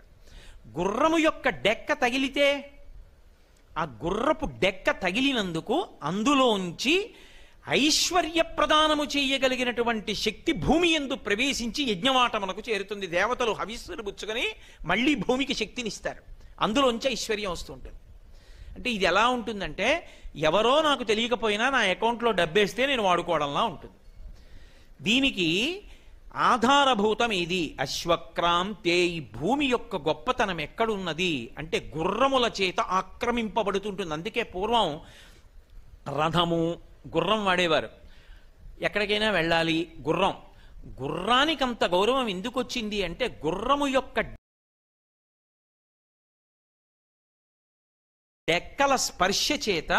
గుర్రము యొక్క డెక్క తగిలితే ఆ గుర్రపు డెక్క తగిలినందుకు అందులోంచి ఐశ్వర్య ప్రదానము చేయగలిగినటువంటి శక్తి భూమి యందు ప్రవేశించి యజ్ఞవాటమునకు చేరుతుంది. దేవతలు హవిస్సులు పుచ్చుకొని మళ్ళీ భూమికి శక్తినిస్తారు. అందులోంచి ఐశ్వర్యం వస్తుంటుంది. అంటే ఇది ఎలా ఉంటుందంటే ఎవరో నాకు తెలియకపోయినా నా అకౌంట్లో డబ్బేస్తే నేను వాడుకోవడంలా ఉంటుంది. దీనికి ఆధారభూతం ఇది. అశ్వక్రాంతే, ఈ భూమి యొక్క గొప్పతనం ఎక్కడున్నది అంటే గుర్రముల చేత ఆక్రమింపబడుతుంటుంది. అందుకే పూర్వం రథము, గుర్రం వాడేవారు. ఎక్కడికైనా వెళ్ళాలి గుర్రానికి అంత గౌరవం ఎందుకు వచ్చింది అంటే గుర్రము యొక్క డెక్కల స్పర్శ చేత